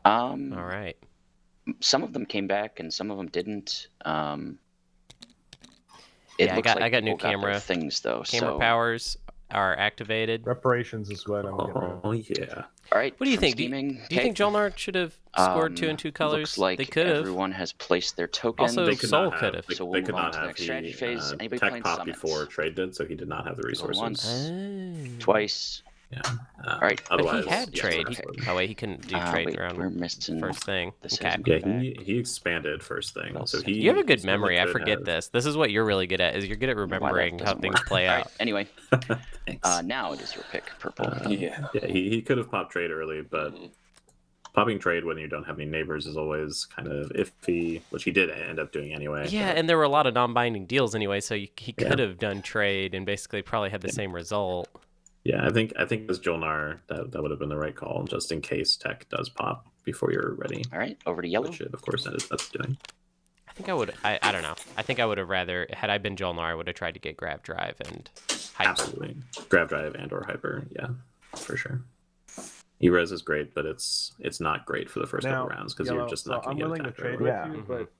All right. Some of them came back and some of them didn't. I got new camera things though. Camera powers are activated. Reparations is what I'm getting rid of. Yeah. All right. What do you think? Do you think Jol-Nar should have scored 2 and 2 colors? Looks like they could have. Everyone has placed their tokens. Also, Soul could have. So they could not have the tech pop before trade did, so he did not have the resources. Once, twice. Yeah. All right. Otherwise, but he had trade. Oh wait, he couldn't do trade around. We're missing first thing. Okay. Yeah, he expanded first thing. So you have a good memory. I forget this. This is what you're really good at. Is you're good at remembering how things play out. Right, anyway, now it is your pick, purple. Yeah, he could have popped trade early, but popping trade when you don't have any neighbors is always kind of iffy, which he did end up doing anyway. Yeah, and there were a lot of non-binding deals anyway, so he could have done trade and basically probably had the same result. Yeah, I think as Jol-Nar, that would have been the right call, just in case tech does pop before you're ready. All right, over to yellow. Which it, of course, ended up doing. I think I would. I don't know. I think I would have rather, had I been Jol-Nar, I would have tried to get grab drive and hyper. Absolutely, grab drive and or hyper. Yeah, for sure. E-res is great, but it's not great for the first couple rounds because you're just not going to get I'm willing to trade with you, but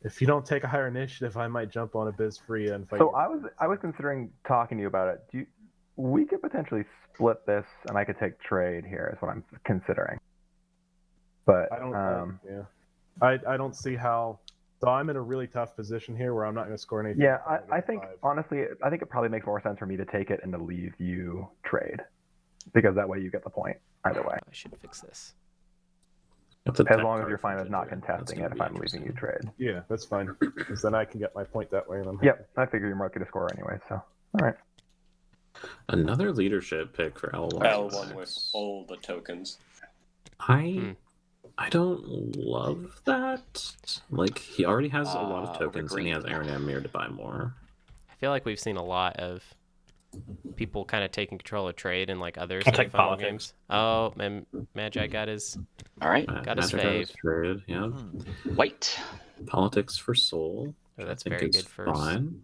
if you don't take a higher initiative, I might jump on a biz free and fight. So I was considering talking to you about it. We could potentially split this, and I could take trade here. Is what I'm considering. But I don't. I don't see how. So I'm in a really tough position here where I'm not going to score anything. Yeah, I think honestly, I think it probably makes more sense for me to take it and to leave you trade, because that way you get the point either way. I should fix this. As long as you're fine with not contesting it if I'm leaving you trade. Yeah, that's fine. Because then I can get my point that way. And yep, I figure you're marking to score anyway. So all right. Another leadership pick for L1. L1 with all the tokens. I don't love that. Like, he already has a lot of tokens, and he has Aaron and Mir to buy more. I feel like we've seen a lot of people kind of taking control of trade and like other funnel games. Oh, and Magi got his. All right, got his fave. Trade, yeah. White. Politics for Soul. Oh, that's very good for fine.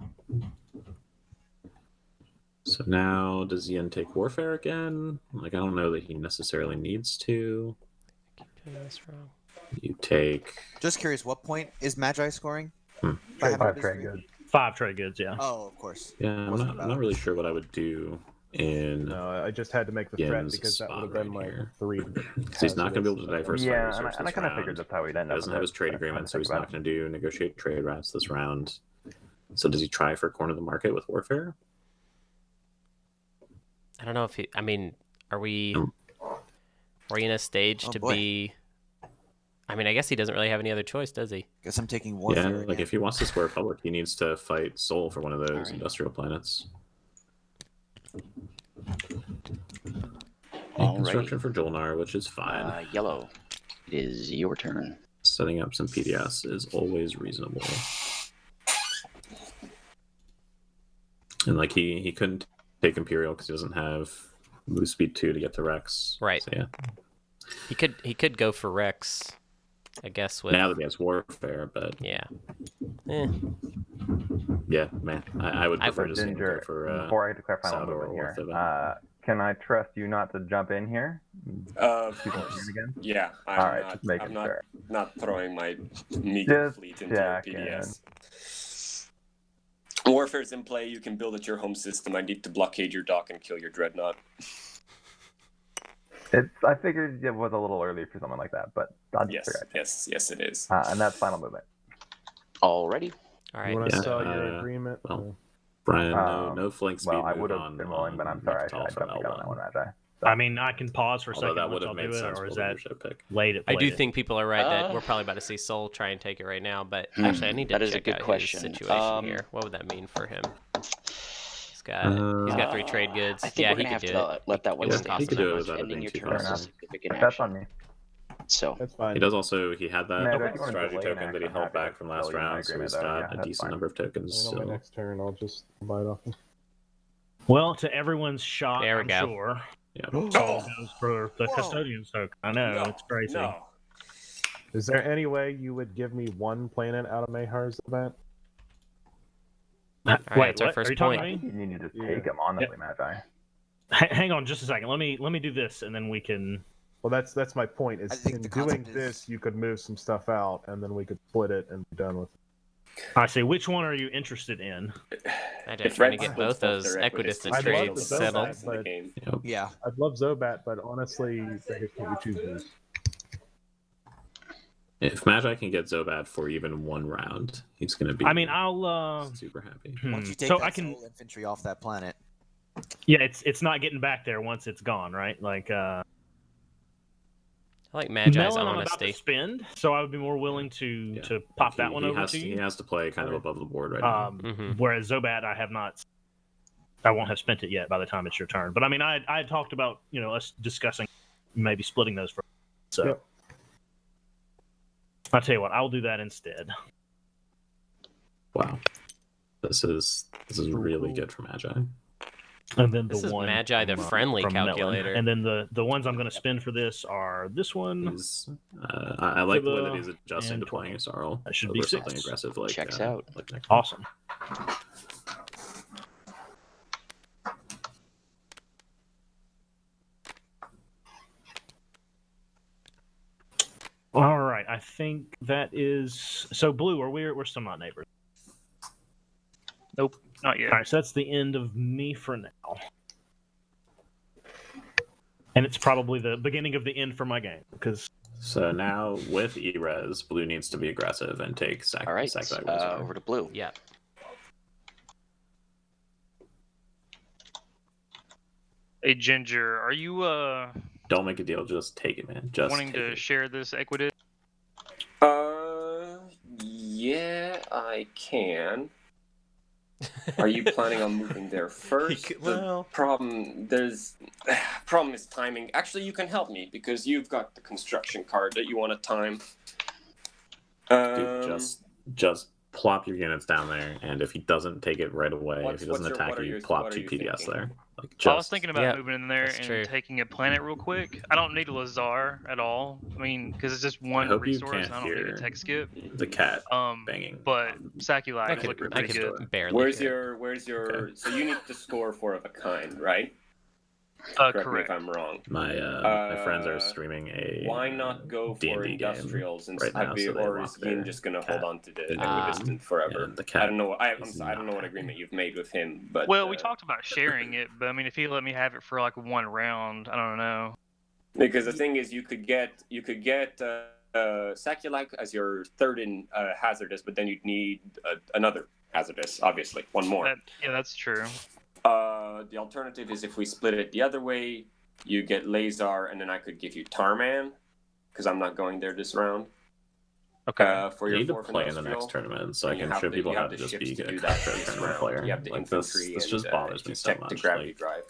So now, does Yin take Warfare again? Like, I don't know that he necessarily needs to. I keep doing this wrong. You take... Just curious, what point is Magi scoring? 5 trade goods. 5 trade goods, yeah. Oh, of course. Yeah, I'm not really sure what I would do in... No, I just had to make the threat because that would have been my 3. So he's not going to be able to diversify resources and I kind of figured that's how he'd end up. He doesn't have his trade agreement, so he's not going to do negotiate trade routes this round. So does he try for corner of the market with Warfare? I don't know if he. I mean, are we in a stage to be? I mean, I guess he doesn't really have any other choice, does he? Guess I'm taking Warfare. Yeah, like if he wants to square Public, he needs to fight Soul for one of those industrial planets. Construction for Jol-Nar, which is fine. Yellow, it is your turn. Setting up some PDS is always reasonable. And like he couldn't take Imperial because he doesn't have move speed 2 to get to Rex. Right. So, yeah. He could go for Rex, I guess. With now that he has Warfare, but yeah. Yeah, man, I would prefer to see him go for before I declare final movement here. Can I trust you not to jump in here? Of course. Yeah. All right, just make I'm it fair. not throwing my meager fleet into PDS. Warfare's in play. You can build at your home system. I need to blockade your dock and kill your dreadnought. I figured it was a little early for something like that, but I'll just yes, it is. And that's final movement. Alrighty. All right. When I saw your agreement. Well, Brian, no flank speed. Well, I would have been willing, but I'm sorry. I jumped the gun on that one, Magi. So. I mean, I can pause for a second. That would have I'll made do sense, or is that pick. late? I do think people are right that we're probably about to see Soul try and take it right now, but actually I need to check out his situation here. What would that mean for him? He's got 3 trade goods. I think we're gonna have to let that one he could do it without ending your being turn. too fast. That's on me. So that's fine. He does also. He had that No, strategy token that he held back from last round, so he's got a decent number of tokens. On my next turn, I'll just buy it off him. Well, to everyone's shock, there we I'm go. sure. Yeah. Soul goes for the custodian token. I know, it's crazy. No. Is there any way you would give me 1 planet out of Mayhar's event? Right, Wait, it's our what? first Are you talking point. to me? You need to just take him, honestly, Magi. Hang on just a second. Let me do this, and then we can Well, that's my point. Is I think in the doing concept is- this, you could move some stuff out, and then we could split it and be done with it. I see. Which one are you interested in? I'm If trying to Red get splits both those their equidistant I'd love trades to settled. Zobat, but Yeah. I'd love Zobat, but honestly, I guess can't we choose those? If Magi can get Zobat for even one round, he's going to be. I mean, I'll. super happy. Once you take So that I can. soul infantry off that planet. Yeah, it's not getting back there once it's gone, right? Like. I like Magi's Melon, I'm about honesty. to spend, so I would be more willing to pop that one over to He you. has to play kind of above the board right now. Whereas Zobat, I won't have spent it yet by the time it's your turn. But I mean, I had talked about us discussing maybe splitting those for. So Yep. I'll tell you what, I'll do that instead. Wow, this is really good for Magi. And then This the is one Magi the from, friendly from Melon. calculator. And then the ones I'm going to spend for this are this one. I like the way that Kiba he's adjusting and to playing Yssaril. That should over be something 6. aggressive like Checks out. Like next Awesome. All right, I think that is so. Blue, we're still not neighbors. Nope, not yet. All right, so that's the end of me for now, and it's probably the beginning of the end for my game because. So now with E-Res, Blue needs to be aggressive and take All right, Sack over to Blue. Yeah. Hey, Ginger, are you Don't make a deal, just take it, man. Just wanting take to it. share this equity? Yeah, I can. Are you planning on moving there first? Well- The problem is timing. Actually, you can help me because you've got the construction card that you want to time. Dude, just plop your units down there, and if he doesn't take it right away, if he doesn't attack you, plop 2 PDS thinking? there. Like, I was thinking about Yep, moving in there that's and true. taking a planet real quick. I don't need a Lazar at all. I mean, because it's just one hope you resource. can't And I don't need hear a tech skip. the cat banging. But Saculite I is looking could pretty good. barely. Where's hear your? Okay. So you need to score 4 of a kind, right? Correct me Correct. if I'm wrong. My friends are streaming a Why not go for D&D game industrials and right now, have you, so they or lock is Yin their just gonna cat hold on to the in equidistant forever? and the cat I don't know. I is don't know not what agreement you've made with him, but Well, we talked about sharing it, but I mean, if he let me have it for like one round, I don't know. because the thing is, you could get Saculite as your third in hazardous, but then you'd need another hazardous, obviously, one more. Yeah, that's true. The alternative is if we split it the other way, you get Lazar, and then I could give you Tarman, because I'm not going there this round. Okay. For I your need to 4th play in the industrial. next tournament, so I And you can have show the- people you how have to the just ships be to a do that tournament this round. player. You have the Like infantry this just and, bothers me so tech to much. gravity Like, drive.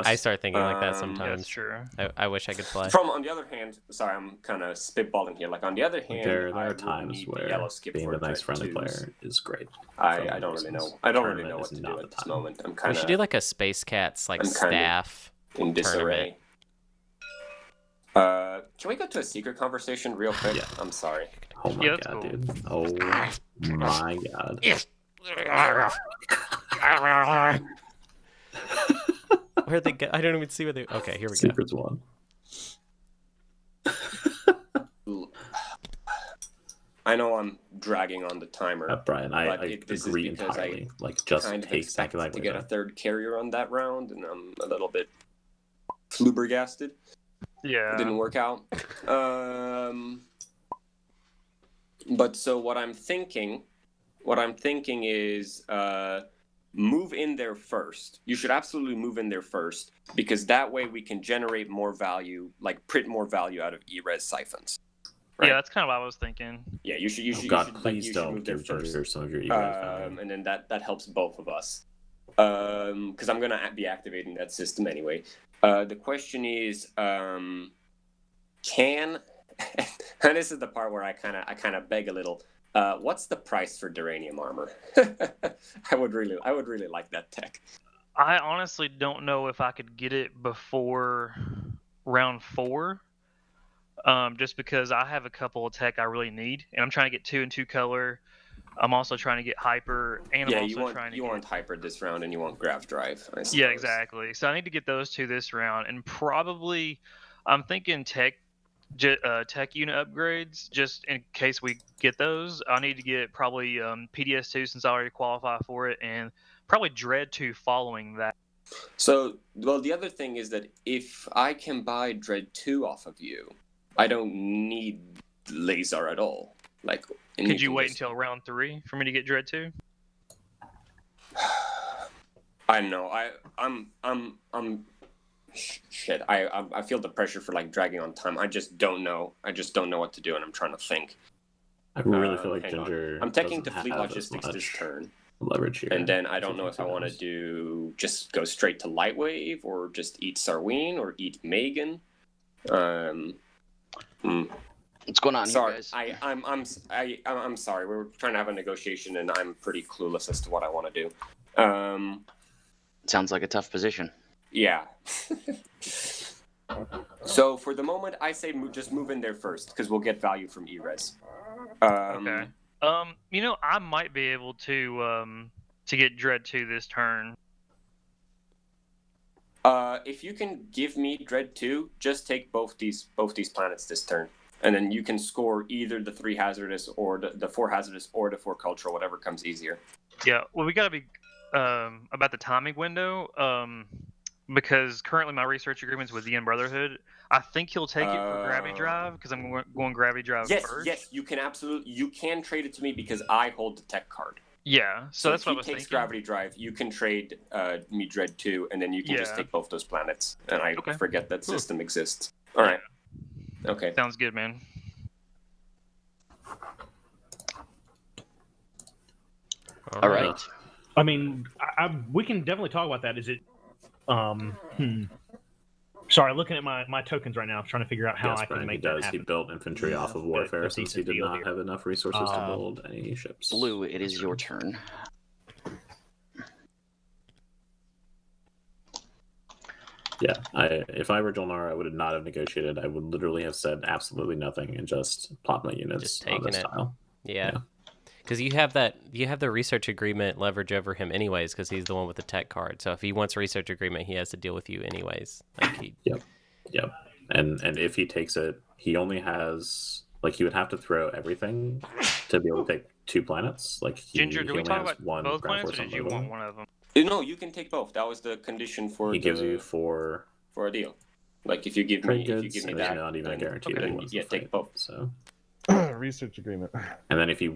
I start thinking like that Yeah, sometimes. That's true. I wish I could play. From on the other hand, sorry, I'm kind of spitballing here. Like on the other hand, there I are would times need the where yellow skip being for the nice Dread friendly 2s. player is great. I don't really know. I don't really Tournament know what is to not do the at this time. moment. I'm We kind should do of like a Space Cats like I'm kinda staff. in disarray. Can we go to a secret conversation real quick? Yeah. I'm sorry. Oh my Yeah, that's god, cool. dude. Oh my god. Where'd they go? I don't even see where they. Okay, here we go. Secrets one. I know I'm dragging on the timer. Brian, I this is agree because I entirely. Like, just kind of take expect Saculite to get a Laser. third carrier on that round, and I'm a little bit flubbergasted. Yeah. It didn't work out. But so what I'm thinking is move in there first. You should absolutely move in there first, because that way we can generate more value, like print more value out of E-Res siphons. Right? Yeah, that's kind of what I was thinking. Yeah, you should. Oh god, you should, please you should don't move there give first. Ginger some of your E-Res value. And then that helps both of us. Because I'm gonna be activating that system anyway. The question is, can and this is the part where I kind of beg a little. What's the price for Duranium armor? I would really like that tech. I honestly don't know if I could get it before round 4. Just because I have a couple of tech I really need, and I'm trying to get 2 and 2 color. I'm also trying to get hyper, and I'm also trying to get... want hyper this round, and you want grav drive. I Yeah, suppose. exactly. So I need to get those 2 this round, and probably I'm thinking tech unit upgrades, just in case we get those. I need to get probably PDS2 since I already qualify for it, and probably Dread 2 following that. So, well, the other thing is that if I can buy Dread 2 off of you, I don't need Laser at all. Like, could you wait until round 3 for me to get Dread 2? I know. I'm shit. I feel the pressure for like dragging on time. I just don't know. I just don't know what to do, and I'm trying to think. I really feel like Ginger. I'm taking doesn't the fleet have logistics as this much turn. leverage here. And then I don't know if I want to do just go straight to Light Wave or just eat Sarween or eat Megan. What's going on Sorry, here, guys? I'm sorry. We were trying to have a negotiation, and I'm pretty clueless as to what I want to do. Sounds like a tough position. Yeah. So for the moment, I say just move in there first because we'll get value from E-Res. Okay. I might be able to get Dread 2 this turn. If you can give me Dread 2, just take both these planets this turn, and then you can score either the 3 hazardous or the 4 hazardous or the 4 cultural, whatever comes easier. Yeah. Well, we gotta be about the timing window. Because currently my research agreement's with Yin Brotherhood. I think he'll take it for Gravity Drive because I'm going Gravity Drive first. Yes, you can trade it to me because I hold the tech card. Yeah, so that's what I was thinking. If he takes thinking. Gravity Drive, you can trade me Dread 2, and then you can just take both those planets. And I forget that system exists. All right. Okay. Sounds good, man. All right. I mean, we can definitely talk about that. Is it? Sorry, looking at my tokens right now, I'm trying to figure out how I can make that happen. He built infantry off of warfare since he did not have enough resources to build any ships. Blue, it is your turn. Yeah, if I were Jol-Nar, I would not have negotiated. I would literally have said absolutely nothing and just plot my units just on taking this it. tile. Yeah. Because you have the research agreement leverage over him anyways, because he's the one with the tech card. So if he wants a research agreement, he has to deal with you anyways. Yep. And if he takes it, he only has he would have to throw everything to be able to take 2 planets. Ginger, do we talk about both planets, or did you want one of them? No, you can take both. That was the condition for. He gives you 4 for a deal. Like if you give me that, not even a guarantee that he wants to take both. So. Research agreement. And then if he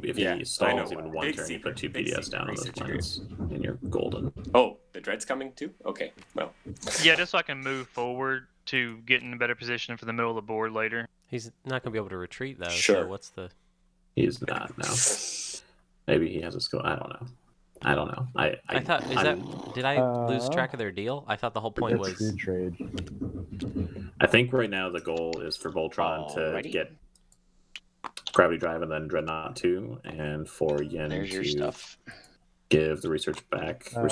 stalls even one turn, you put 2 PDS down on those planets, and you're golden. Oh, the Dread's coming too? Okay, well. Yeah, just so I can move forward to get in a better position for the middle of the board later. He's not going to be able to retreat, though. Sure. So what's the... He's not, no. Maybe he has a skill. I don't know. I thought, did I lose track of their deal? I thought the whole point was... Free trade. I think right now the goal is for Voltron to get Gravity Drive and then Dreadnought 2, and for Yin to give the research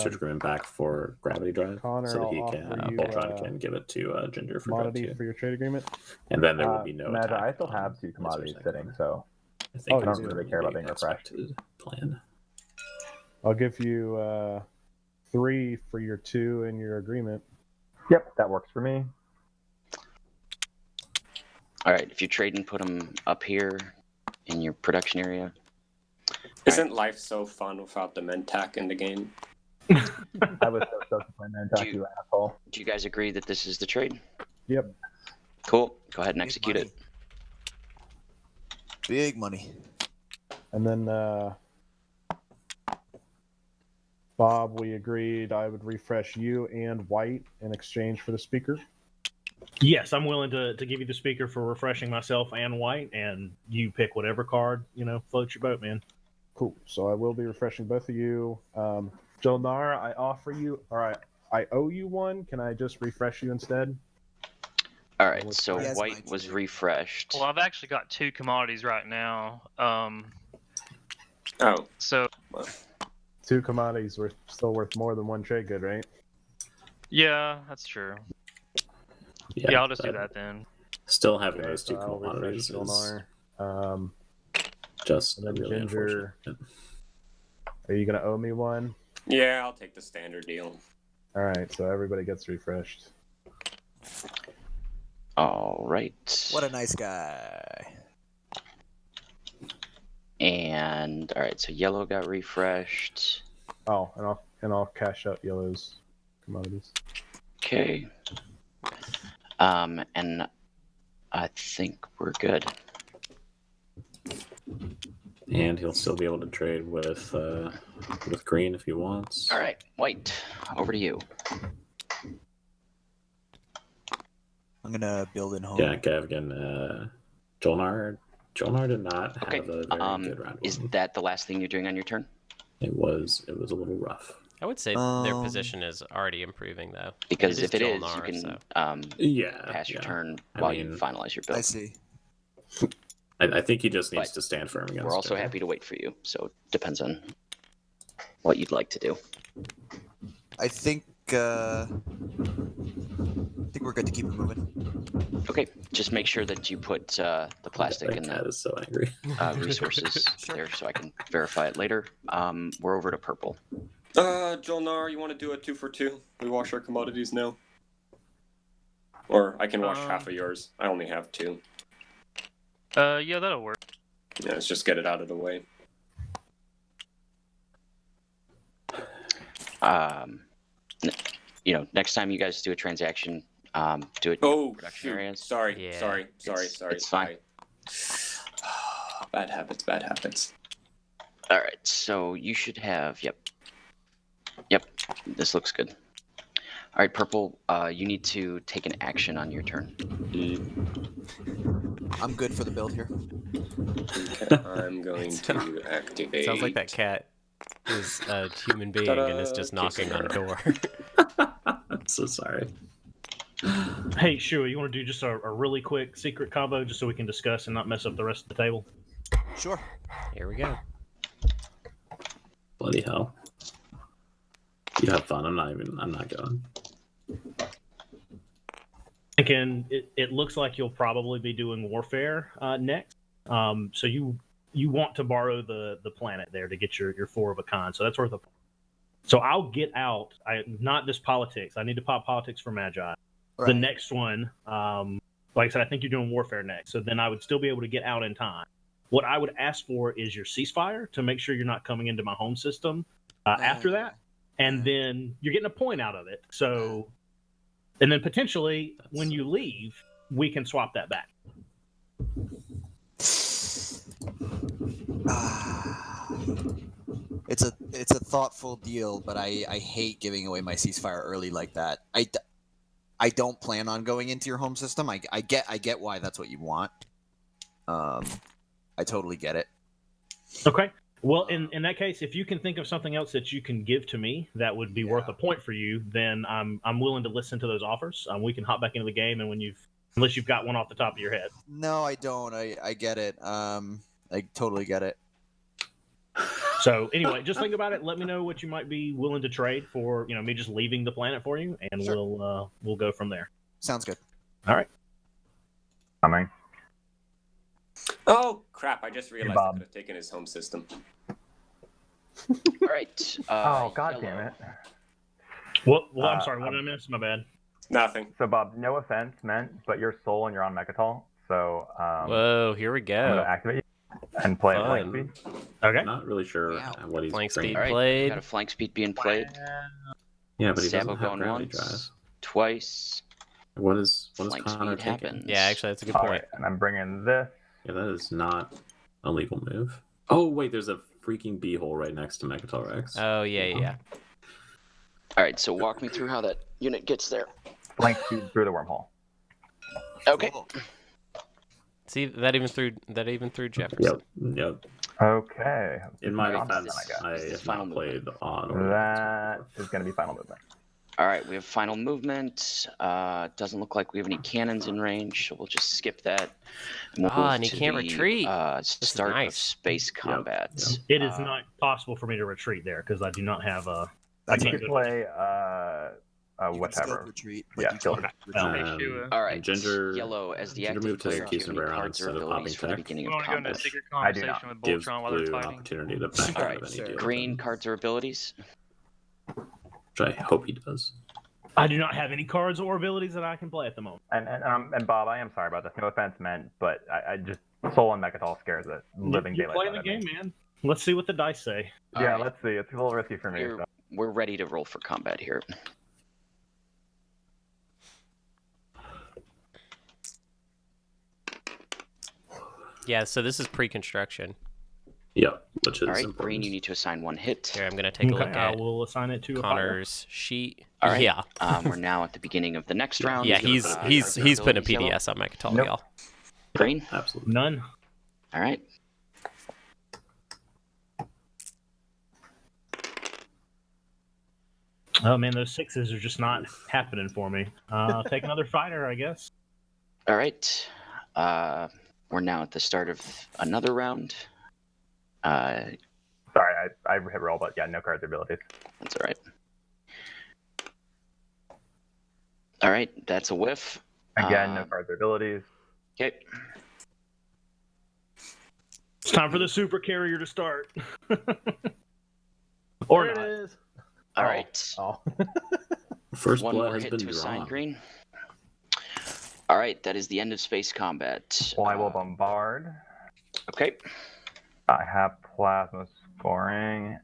agreement back for Gravity Drive, Connor, so that he can Voltron can give it to Ginger for commodity Dread 2. for your trade agreement. And then there will be no Magi, attack. I still have 2 commodities sitting, so I think I don't really care about being refreshed. Plan. I'll give you 3 for your 2 in your agreement. Yep, that works for me. All right, if you trade and put them up here in your production area. Isn't life so fun without the Mentac in the game? I was so stoked to play Mentac, you asshole. Do you guys agree that this is the trade? Yep. Cool. Go ahead and execute it. Big money. And then Bob, we agreed I would refresh you and White in exchange for the speaker. Yes, I'm willing to give you the speaker for refreshing myself and White, and you pick whatever card, floats your boat, man. Cool. So I will be refreshing both of you. Jol-Nar, I offer you, I owe you one. Can I just refresh you instead? All right, so White was refreshed. Well, I've actually got 2 commodities right now. So 2 commodities were still worth more than 1 trade good, right? Yeah, that's true. Yeah, I'll just do that then. Still having those 2 commodities is just and then really Ginger. Are you gonna owe me one? Yeah, I'll take the standard deal. All right, so everybody gets refreshed. All right. What a nice guy. And all right, so yellow got refreshed. Oh, and I'll cash out yellow's commodities. Okay. And I think we're good. And he'll still be able to trade with green if he wants. All right, white, over to you. I'm gonna build in home. Yeah, Gavgan, Jol-Nar did not have a very good round. Is that the last thing you're doing on your turn? It was a little rough. I would say their position is already improving, though. Because if it is, Jol-Nar, you can pass your turn while you finalize your build. I see. I think he just needs to stand firm against. We're also happy to wait for you, so it depends on what you'd like to do. I think we're good to keep it moving. Okay, just make sure that you put the plastic in the is so angry. Resources there, so I can verify it later. We're over to purple. Jol-Nar, you want to do a 2 for 2? We wash our commodities now. Or I can wash half of yours. I only have 2. Yeah, that'll work. Yeah, let's just get it out of the way. Next time you guys do a transaction, do it in production areas. Sorry. It's fine. Bad habits. All right, so you should have, Yep, this looks good. All right, purple, you need to take an action on your turn. I'm good for the build here. Okay, I'm going to activate. Sounds like that cat is a human being and is just knocking on a door. I'm so sorry. Hey, Shua, you want to do just a really quick secret combo just so we can discuss and not mess up the rest of the table? Sure. Here we go. Bloody hell. You have fun. I'm not going. Thinking it looks like you'll probably be doing warfare next. So you want to borrow the planet there to get your 4 of a kind. So that's worth a. So I'll get out. Not just politics. I need to pop politics for Magi. Right. The next one, like I said, I think you're doing warfare next. So then I would still be able to get out in time. What I would ask for is your ceasefire to make sure you're not coming into my home system after that. And then you're getting a point out of it. So, and then potentially when you leave, we can swap that back. It's a thoughtful deal, but I hate giving away my ceasefire early like that. I don't plan on going into your home system. I get why that's what you want. I totally get it. Okay. Well, in that case, if you can think of something else that you can give to me that would be worth a point for you, then I'm willing to listen to those offers. We can hop back into the game, and unless you've got one off the top of your head. No, I don't. I get it. I totally get it. So anyway, just think about it. Let me know what you might be willing to trade for, me just leaving the planet for you, and we'll go from there. Sounds good. All right. Coming. Oh crap! I just realized I could have taken his home system. All right. Oh god damn it! Well, I'm sorry. What did I miss? My bad. Nothing. So Bob, no offense meant, but you're Soul and you're on Mechatol. So whoa, here we go. I'm gonna activate you and play at flank speed. Okay. I'm not really sure what he's flank speed All right, played. got a flank speed being played. Yeah, but he Sabo doesn't have going gravity once, drive. twice. What is Flank Conor speed taking? happens. Yeah, actually, that's a good All point. right, and I'm bringing this. Yeah, that is not a legal move. Oh wait, there's a freaking beehole right next to Mechatol Rex. Oh yeah. All right, so walk me through how that unit gets there. Flank speed through the wormhole. Okay. See, that even through Jefferson. Yep. Okay. In my Alright, defense, this I is have final not played on. That is going to be final movement. All right, we have final movement. Doesn't look like we have any cannons in range, so we'll just skip that. We'll move and he to can't the, retreat. Start nice. of space combat. Yep. It is not possible for me to retreat there because I do not have a. I can play You can still whatever. retreat, Yeah, but you still can't Shua. All right, Ginger, yellow as the Ginger active move to player. Do you have any Keystone Barony cards or instead of abilities for the popping beginning We of want to go into a combat? secret I do conversation with gives Voltron while they're blue an fighting. opportunity to back All out right, of any deal. green cards or abilities. Which I hope he does. I do not have any cards or abilities that I can play at the moment. And Bob, I am sorry about this. No offense meant, but I just Soul and Mechatol scares the living You're daylights playing the out of me. game, man. Let's see what the dice say. Yeah, let's see. It's a little risky for me. So. We're ready to roll for combat here. Yeah, so this is pre-construction. Yep, which is all right. important. Green, you need to assign 1 hit. Here, I'm going to take a look at. I will assign it to Connor's sheet. All right. Yeah. We're now at the beginning of the next round. Yeah, he's putting a PDS on Mechatol, nope. y'all. Green. Absolutely none. All right. Oh man, those 6s are just not happening for me. Take another fighter, I guess. All right. We're now at the start of another round. Sorry, I hit roll, but yeah, no cards or abilities. That's all right. All right, that's a whiff. Again, no cards or abilities. Okay. It's time for the super carrier to start. Or There not. it is. All right. Oh. First 1 blood more has hit been to assign drawn. Green. All right, that is the end of space combat. Well, I will bombard. Okay. I have plasma scoring.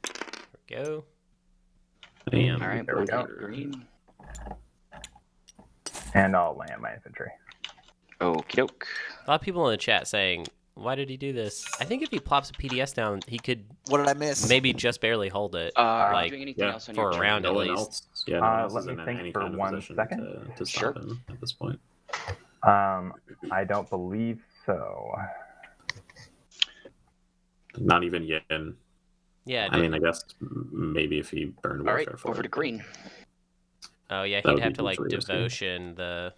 There we go. Damn. All right, There we one go. hit Green. And I'll land my infantry. Okie doke. A lot of people in the chat saying, why did he do this? I think if he plops a PDS down, he could What did I miss? maybe just barely hold it. Are you like, doing anything else on for your a turn? round No at one least. else. Yeah, no one else Let is me in think any for kind of 1 position second. to Sure. stop him at this point. I don't believe so. Not even Yin. Yeah. I mean, I guess maybe if he burned All warfare right, for over it. to Green. Oh yeah, That he'd would have be to like hugely risky. devotion the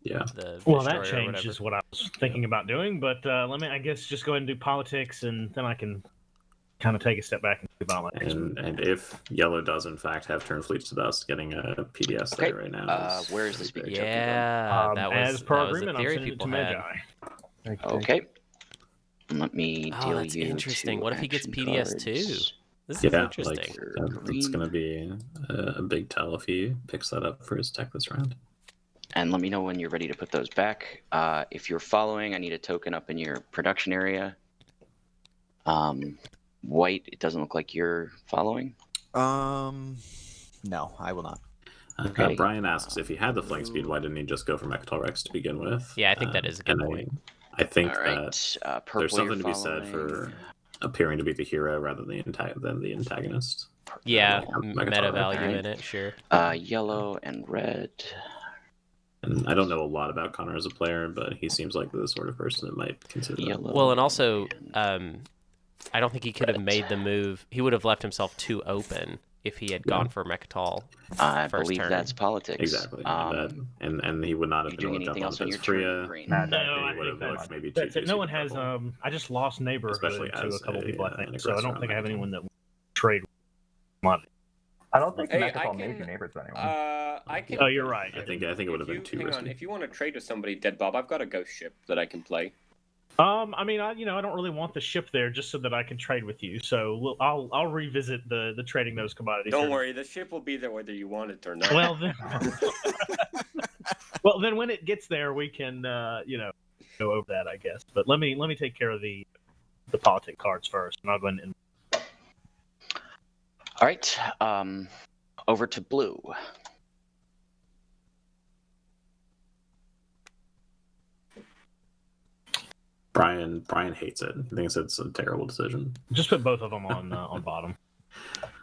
Yeah. Well, that destroyer or changes whatever. what I was thinking about doing, but let me, I guess, just go ahead and do politics, and then I can kind of take a step back and think about my next move. And if yellow does in fact have turn fleets to dust, getting a PDS Okay. there right now. Where is this very being big. Yeah, that was as per that was the agreement, I'm theory sending it people to had. Magi. Okay. Let me Oh, deal that's you interesting. two What if he gets action PDS cards. too? This is Yeah, interesting. like that's going to be a big tell if he picks that up for his tech this round. And let me know when you're ready to put those back. If you're following, I need a token up in your production area. White, it doesn't look like you're following. No, I will not. Okay. Brian asks if he had the flank speed, why didn't he just go for Mechatol Rex to begin with? Yeah, I think that is a good and point. I think All right. that Purple, there's something to you're be said for following. appearing to be the hero rather than the antagonist. Yeah, Mechatol meta Rex. value Alright. in it, sure. Yellow and red. And I don't know a lot about Conor as a player, but he seems like the sort of person that might consider that. Yellow. Well, and also, I don't think he could have made the move. He would have left himself too open if he had gone for Mechatol. I first believe turn. that's politics. Exactly. And he would not have You been doing able to anything jump else on on your his turn, Freya. Green? No, He I would think have looked maybe that's too it. No one juicy has. purple. I just lost neighborhood Especially to a as couple people, I an think. So I aggressor don't on think I have Mechatol. anyone that will trade commodity. I don't think Hey, Mechatol I made can- you neighbors with anyone. I can. Oh, you're right. I think it would have been too Hang risky. on, if you want to trade with somebody, Dead Bob, I've got a ghost ship that I can play. I mean, I don't really want the ship there just so that I can trade with you. So I'll revisit the trading those commodities. Don't worry, the ship will be there whether you want it or not. Well then, well then, when it gets there, we can go over that, I guess. But let me take care of the politic cards first, and I'll go and. All right. Over to blue. Brian hates it. He thinks it's a terrible decision. Just put both of them on bottom.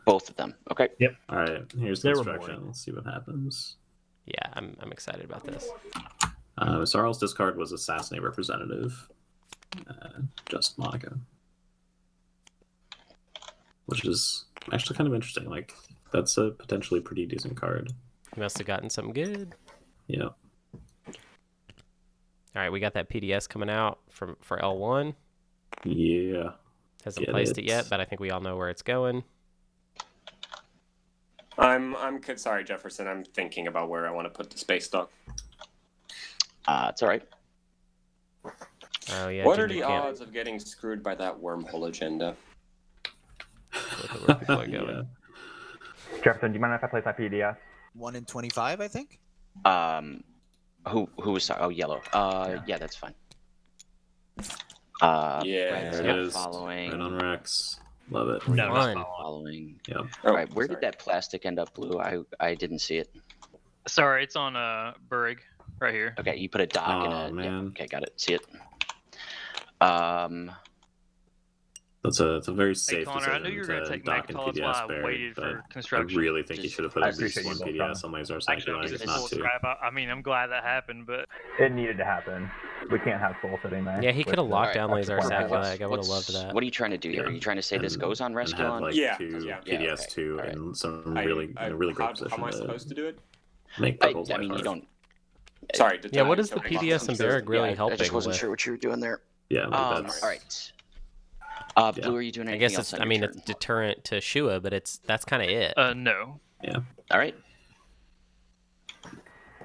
Both of them. Okay. All right, here's the They were instruction. boring. Let's see what happens. Yeah, I'm excited about this. Yssaril discard was Assassinate Representative. Just Monica. Which is actually kind of interesting. Like, that's a potentially pretty decent card. He must have gotten something good. Yeah. All right, we got that PDS coming out for L1. Yeah. Hasn't Get placed it. it yet, but I think we all know where it's going. I'm sorry, Jefferson. I'm thinking about where I want to put the space dock. It's all right. Oh yeah. What are Junior the camp. odds of getting screwed by that wormhole agenda? where people are going. Yeah. Jefferson, do you mind if I place my PDS? 1 in 25, I think. Who was sorry? Oh, yellow. Yeah, that's fine. Yeah. Red's There not it is. following. Right on Rex. Love it. No, not Fun. Following. Yeah. All right, where did that plastic end up, Blue? I didn't see it. Sorry, it's on Burrig right here. Okay, you put a dock in Oh, a. man. Yeah, okay, got it. See it. That's a very Hey safe Connor, I decision knew you were going to take dock in Magpul. That's why PDS I Barry, waited but for I construction. really think you should have put I at least appreciate one you both PDS on Laser Actually, Cycle. I'm I guess just not full of two. crap. I mean, I'm glad that happened, but It needed to happen. We can't have soul sitting there. Yeah, he could have locked down Alright, Laser Purple, Saculac. I would have loved that. What are you trying to do here? Are you trying to say this goes on And have Resculon? like Yeah, two yeah. PDS two okay, in some in a really great how position am I supposed to do it? make purple's I life mean, you hard. don't. Sorry. Yeah, what is the don't- PDS and Barrick really I helping just wasn't with? sure what you were doing there. Yeah, like All that's right. Blue, Yeah. are you doing I anything guess else it's. on I your mean, turn? it's deterrent to Shua, but that's kind of it. no. yeah. All right.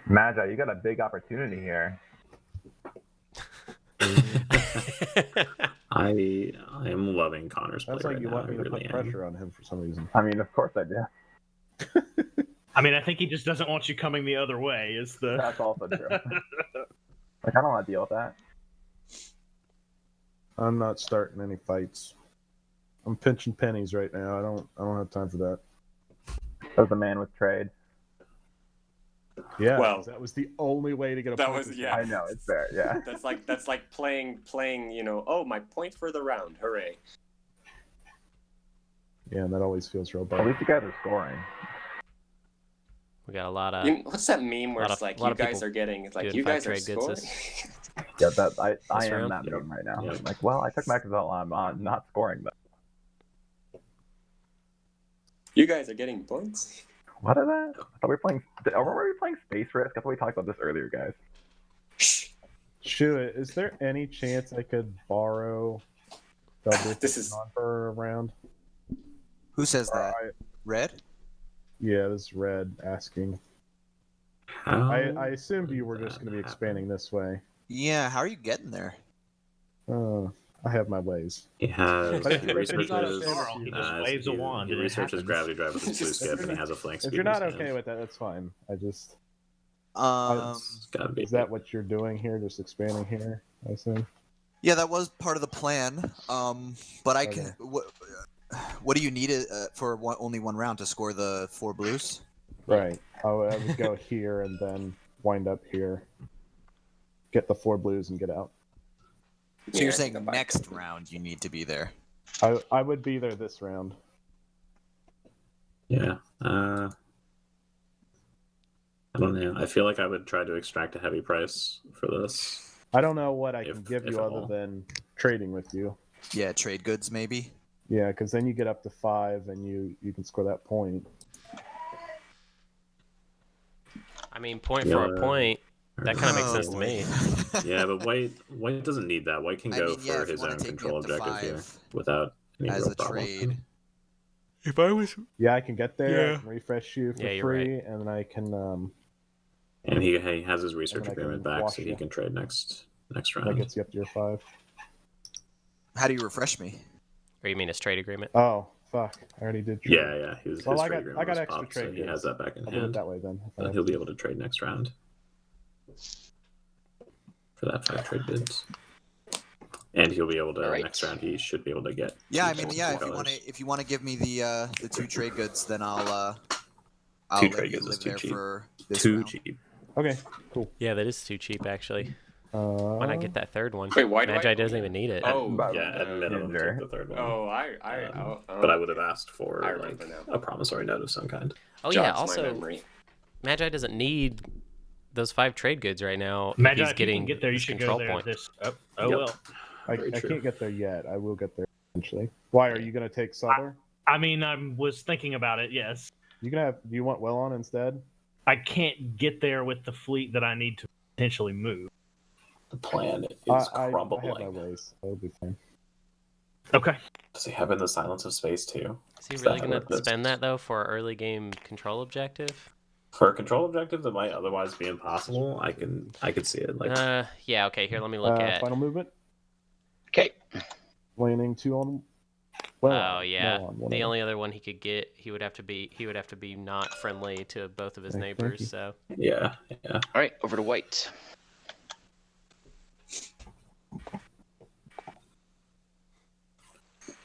Magi, you got a big opportunity here. I am loving Connor's play Sounds like right you now. want me I to really put am. pressure on him for some reason. I mean, of course I do. I mean, I think he just doesn't want you coming the other way. Is the That's also true. Like, I don't want to deal with that. I'm not starting any fights. I'm pinching pennies right now. I don't have time for that. As the man with trade. Yeah, Well, that was the only way to get a that point. was yeah. I know, it's fair, yeah. That's like playing. Oh, my point for the round! Hooray! Yeah, and that always feels real At bad. least you guys are scoring. We got a lot of. What's that meme where lot it's of- like lot you of guys people are getting? It's like doing you five guys are trade goods scoring. Yeah, I This am round? that meme right now. Yeah. I'm like, well, I took Maxwell. I'm not scoring, but You guys are getting points. what is that? I thought we were playing. Were we playing Space Risk? I thought we talked about this earlier, guys. Shua, is there any chance I could borrow double This is- on for a round? Who says that? Alright. Red? Yeah, this is Red asking. How I assumed you were did just that going to be happen? expanding this way. Yeah, how are you getting there? I have my ways. He has But if he you're not researches. okay, he just waves a wand He and it researches happens. gravity drive with his blue skip, and he has a flank speed. If you're in not his okay hand. with that, that's fine. I just It's gotta be. is that what you're doing here? Just expanding here, I assume. Yeah, that was part of the plan. But I can. Okay. What do you need for only one round to score the 4 blues? Right. I would go here and then wind up here. Get the 4 blues and get out. So Yeah, you're I saying think I'm back. next round you need to be there. I would be there this round. Yeah. I don't know. I feel like I would try to extract a heavy price for this. I don't know what I If- can give if you at other all. than trading with you. Yeah, trade goods maybe. Yeah, because then you get up to 5 and you can score that point. I mean, point for a Yeah. point. That kind of makes Oh, sense to me. boy. Yeah, but white doesn't need that. White can I go mean, yeah, for if you his wanna own take me control up to objective here 5 without any as real a problem. trade. If I was. Yeah, I can get there, Yeah. I can refresh you for Yeah, you're free, and then I can And he has his research I can agreement back, wash so he you. can trade next that round. gets you up to your 5. How do you refresh me? Or you mean his trade agreement? Oh, fuck. I already did trade. Yeah. His Well, trade I got agreement was extra popped, so trade he has goods. that back in I'll do it hand. that way then. if I And have he'll be to. able to trade next round for that 5 trade bids. And he'll be able to Alright. next round. He should be able to get. Yeah, 2 I mean, colors. yeah. If you want to give me the 2 trade goods, then I'll 2 let trade you goods is live too there cheap. for this Too round. cheap. Okay, cool. Yeah, that is too cheap, actually. Why not get that third one? Wait, why do Magi I? doesn't even need it. Oh, Yeah, at minimum, Ginger. take the third one. Oh, But I would have asked for I like remember now. a promissory note of some kind. Oh yeah, jogs my also memory. Magi doesn't need those 5 trade goods right now. Magi, He's if you getting can get there, you his should control go there. point. Oh Yep. well. Very I true. can't get there yet. I will get there eventually. Why are you going to take Souther? I mean, I was thinking about it. Yes, You can have. Do you want Well on instead? I can't get there with the fleet that I need to potentially move. The plan is I have my crumbling. ways. It'll be fine. Okay. Does he have in the silence of space too? Is he Is really that going what to this- spend that though for an early game control objective? For a control objective that might otherwise be impossible, I could see it. Like Yeah. Okay. Here, let me look at. Final movement. Okay. Landing 2 on Oh yeah. The only other one he could get, he would have to be not friendly to both of his neighbors. So yeah. All right, over to white.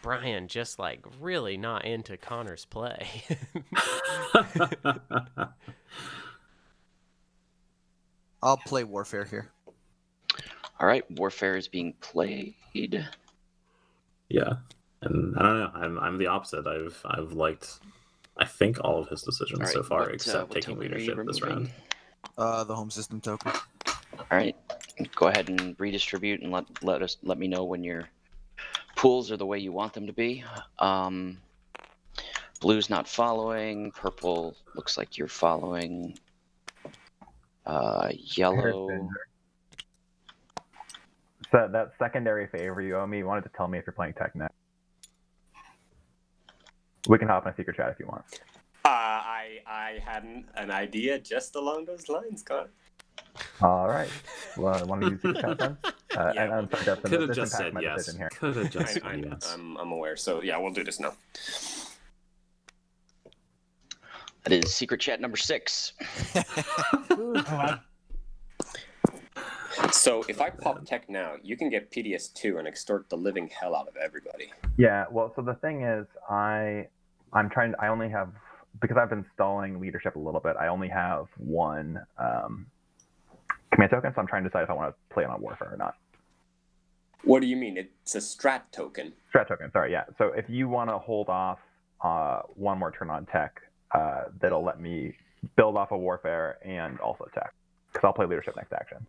Brian just like really not into Connor's play. I'll play Warfare here. All right, Warfare is being played. Yeah, and I don't know. I'm the opposite. I've liked, I think, all of his decisions so far, except taking leadership this round. The home system token. All right, go ahead and redistribute and let me know when your pools are the way you want them to be. Blue's not following. Purple looks like you're following. Yellow. So that secondary favor you owe me, you wanted to tell me if you're playing tech next. We can hop in a secret chat if you want. I had an idea just along those lines, Connor. All right. Well, I want to use secret chat then. Yeah, and I'm sorry, Justin, could have this just impacts said my yes. decision here. Could have just said yes. I'm aware. So yeah, we'll do this now. That is secret chat number 6. So if I pop tech now, you can get PDS2 and extort the living hell out of everybody. Yeah. Well, so the thing is, I only have, because I've been stalling leadership a little bit, I only have one command token, so I'm trying to decide if I want to play it on Warfare or not. What do you mean? It's a strat token. Strat token, sorry, yeah. So if you want to hold off one more turn on tech, that'll let me build off of Warfare and also tech, because I'll play leadership next action.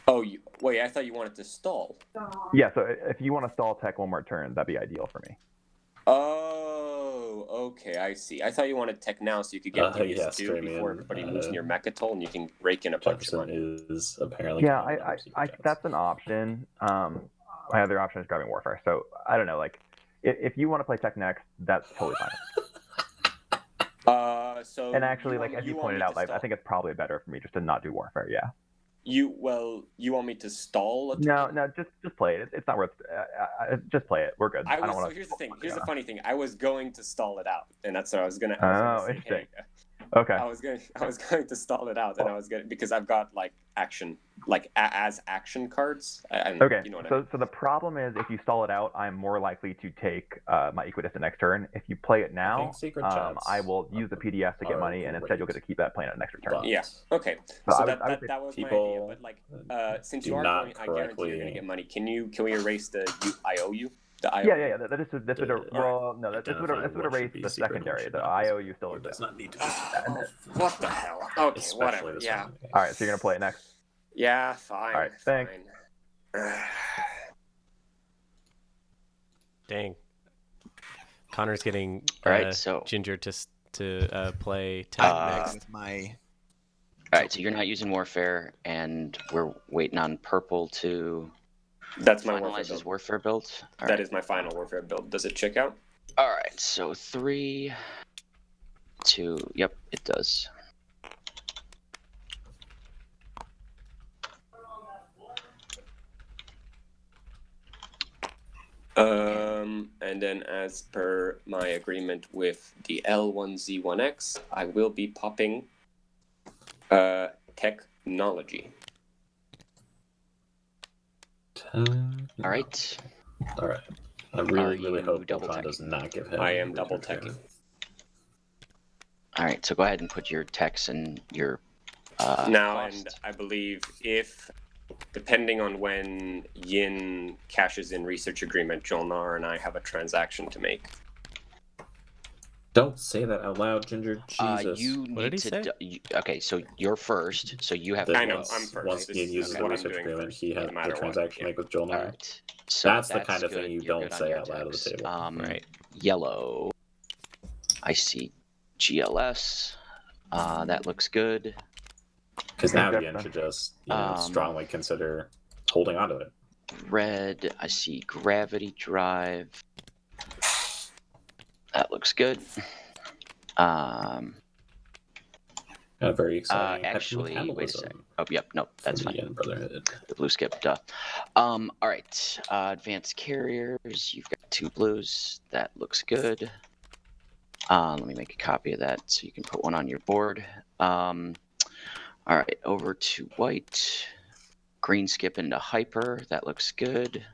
Oh, wait, I thought you wanted to stall. Yeah, so if you want to stall tech one more turn, that'd be ideal for me. Oh, okay, I see. I thought you wanted tech now so you could get PDS2 before everybody moves near Mechatol and you can rake in a bunch of money. Is apparently yeah, I that's an option. My other option is grabbing Warfare. So I don't know, like if you want to play tech next, that's totally fine. So and actually, like as you pointed out, like, I think it's probably better for me just to not do Warfare. Yeah. You want me to stall? No, just play it. It's not worth. Just play it. We're good. I don't want to. So here's the thing. Here's the funny thing. I was going to stall it out, and that's what I was gonna. Interesting. Okay. I was going to stall it out, and I was going because I've got like action, like as action cards. Okay. You know what so the problem is if you stall it out, I'm more likely to take my equidistant next turn. If you play it now, I will use the PDS to get money, and instead you'll get to keep that playing an extra turn. Yeah. Okay. So that was my idea. But like, since you are going, I guarantee you're gonna get money. Can we erase the IOU? Yeah. This would erase the secondary. The IOU still exists. Does not need to be. What the hell? Okay, whatever. Yeah. All right, so you're gonna play it next. Yeah, fine. All right, thanks. Dang. Connor's getting Ginger to play tag next. All right, so you're not using Warfare, and we're waiting on Purple to. That's my finalize Warfare build. That is my final Warfare build. Does it check out? All right, so 3, 2. Yep, it does. And then as per my agreement with the L1Z1X, I will be popping technology. All right. I really hope Voltron does not give him. I am double teching. All right, so go ahead and put your techs and your now, cost. and I believe if, depending on when Yin cashes in research agreement, Jol-Nar and I have a transaction to make. Don't say that out loud, Ginger. Jesus. You need to. Okay, so you're first, so you have. I know, I'm first. Once Yin uses the research agreement, he has the transaction to make with Jol-Nar. All right. So that's the kind of thing you don't say out loud at the table. Right. Yellow. I see GLS. That looks good. Because now Yin should just strongly consider holding on to it. Red. I see Gravity Drive. That looks good. Very exciting. Actually, wait a second. Oh, yep. No, that's fine. Yin Brotherhood. The blue skip. Duh. All right. Advanced carriers. You've got 2 blues. That looks good. Let me make a copy of that so you can put one on your board. All right. Over to white. Green skip into hyper. That looks good.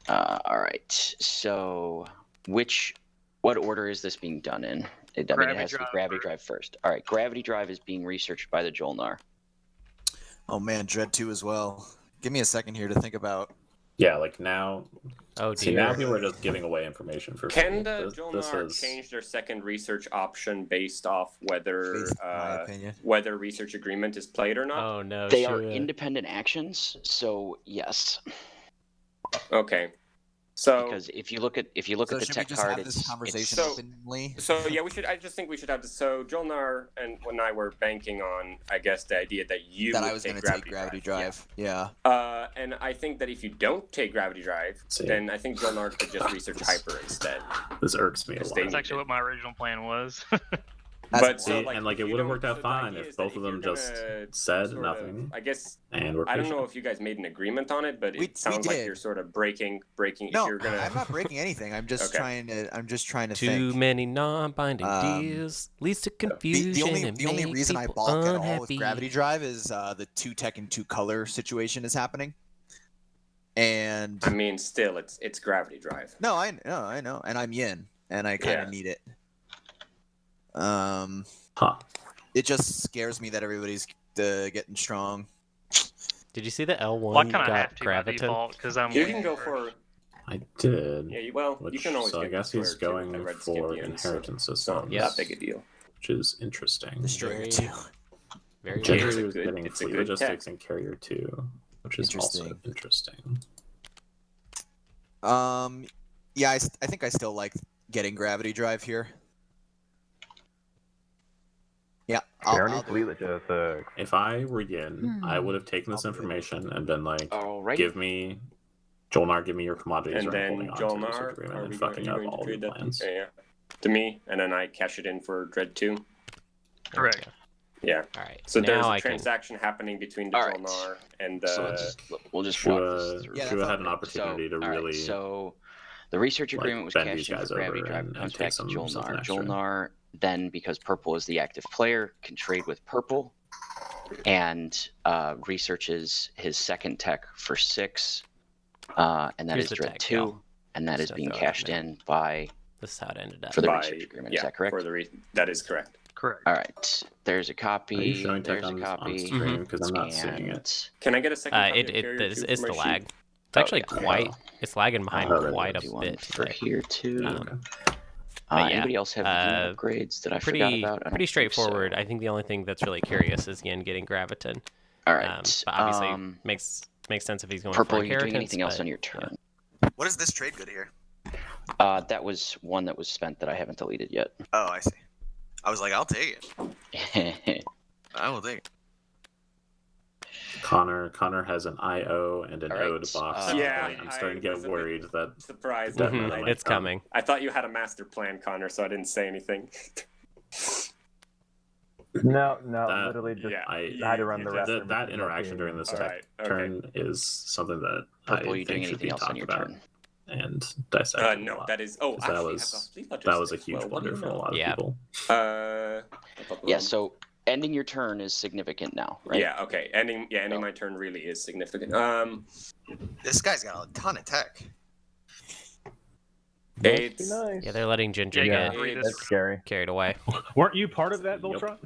All right. So, what order is this being done in? It has to be gravity drive first. All right. Gravity drive is being researched by the Jol-Nar. Oh man, Dread 2 as well. Give me a second here to think about. Yeah, like now. Oh dear. See, now people are just giving away information for free. Can the Jol-Nar change their second research option based off whether research agreement is played or not? Oh no. They are independent actions, so yes. Okay. So because if you look at the tech card, have this conversation openly. So yeah, I just think we should have this. So Jol-Nar and I were banking on, I guess, the idea that I was going to take gravity drive. Yeah. And I think that if you don't take gravity drive, then I think Jol-Nar could just research hyper instead. This irks me a lot. That's actually what my original plan was. But it would have worked out fine if both of them just said nothing. I guess and we're I don't know if you guys made an agreement on it, but it sounds like you're sort of breaking. No, if you're gonna... I'm not breaking anything. I'm just trying to. Too many non-binding deals leads to confusion. The only reason I balk at all with gravity drive is the 2 tech and 2 color situation is happening. And I mean, still, it's gravity drive. No, I know, and I'm Yin, and I kind of need it. It just scares me that everybody's getting strong. Did you see the L1 got Graviton? Because I'm. You can go for. I did. Yeah, you can always. So I guess he's going for inheritance systems. Yeah, not big a deal. Which is interesting. Destroyer 2. Very Gentry was getting fleet logistics and carrier 2, which is also interesting. Yeah, I think I still like getting gravity drive here. Yeah, if I were Yin, I would have taken this information and been like, give me Jol-Nar, give me your commodities, and then Jol-Nar and fucking up all the plans. To me, and then I cash it in for Dread 2. Correct. Yeah. All right. So there's a transaction happening between the Jol-Nar and we'll just Shua had an opportunity to really. So the research agreement was cashed in for gravity drive. Comes back to Jol-Nar. Jol-Nar then, because purple is the active player, can trade with purple and researches his second tech for 6, and that is Dread 2, and that is being cashed in by. This is how it ended up. For the research agreement, is that correct? That is correct. Correct. All right. There's a copy. There's a copy. Because I'm not seeing it. Can I get a second? It's the lag. It's actually quite. It's lagging behind quite a bit for here too. But anybody else have upgrades that I forgot about? Pretty straightforward. So. I think the only thing that's really curious is Yin getting Graviton. All right. But obviously makes sense if he's going purple. For Are you doing anything else on your turn? What is this trade good here? That was one that was spent that I haven't deleted yet. Oh, I see. I was like, I'll take it. I will take it. Conor has an IO and an Ode box. I'm starting to get worried that surprised it's coming. I thought you had a master plan, Conor, so I didn't say anything. No, literally just I had to run the rest. That interaction during this turn is something that Purple, I think should be talked about and dissected. That is. Oh, that was a huge blunder for a lot of people. Yeah. So ending your turn is significant now, right? Yeah. Okay. Ending my turn really is significant. This guy's got a ton of tech. It's nice. Yeah, they're letting Ginger get scary. Carried away. Weren't you part of that, Voltron?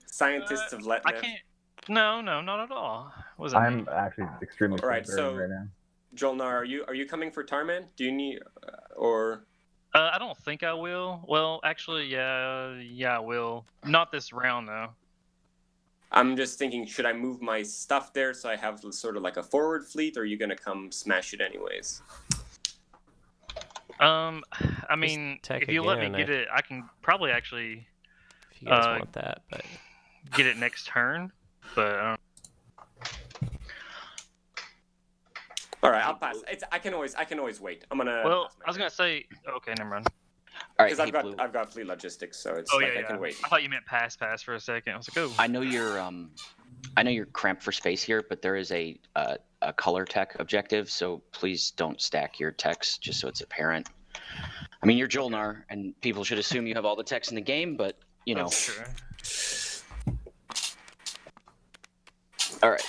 Scientists of Letnev. I can't. No, not at all. I'm actually extremely right now. Jol-Nar, are you coming for Tarman? Do you need or? I don't think I will. Well, actually, yeah, I will. Not this round though. I'm just thinking, should I move my stuff there so I have sort of like a forward fleet, or are you gonna come smash it anyways? I mean, if you let me get it, I can probably actually. If you guys want that, but get it next turn. But all right, I'll pass. I can always wait. I'm gonna. Well, I was gonna say. Okay, never mind. All right, because I've got fleet logistics, so it's I can wait. I thought you meant pass for a second. I was like, oh. I know you're cramped for space here, but there is a color tech objective, so please don't stack your techs just so it's apparent. I mean, you're Jol-Nar, and people should assume you have all the techs in the game, but you know. Sure. All right.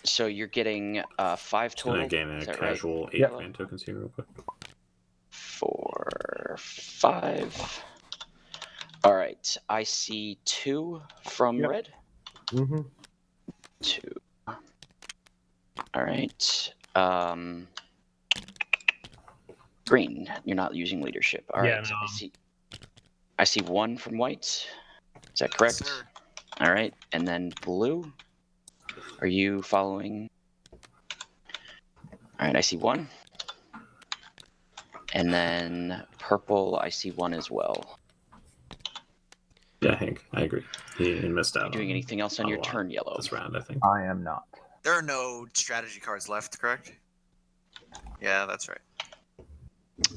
So you're getting 5 total. Can I gain a casual right? 8 land tokens here real quick? 4, 5. All right. I see 2 from red. Mm-hmm. 2. All right. Green. You're not using leadership. All right. No. I see 1 from white. Is that correct? Yes, sir. All right. And then blue. Are you following? All right, I see 1. And then purple, I see 1 as well. Yeah, Hank, I agree. He missed out. Are you doing anything else on your turn, yellow? This round, I think. I am not. There are no strategy cards left, correct? Yeah, that's right.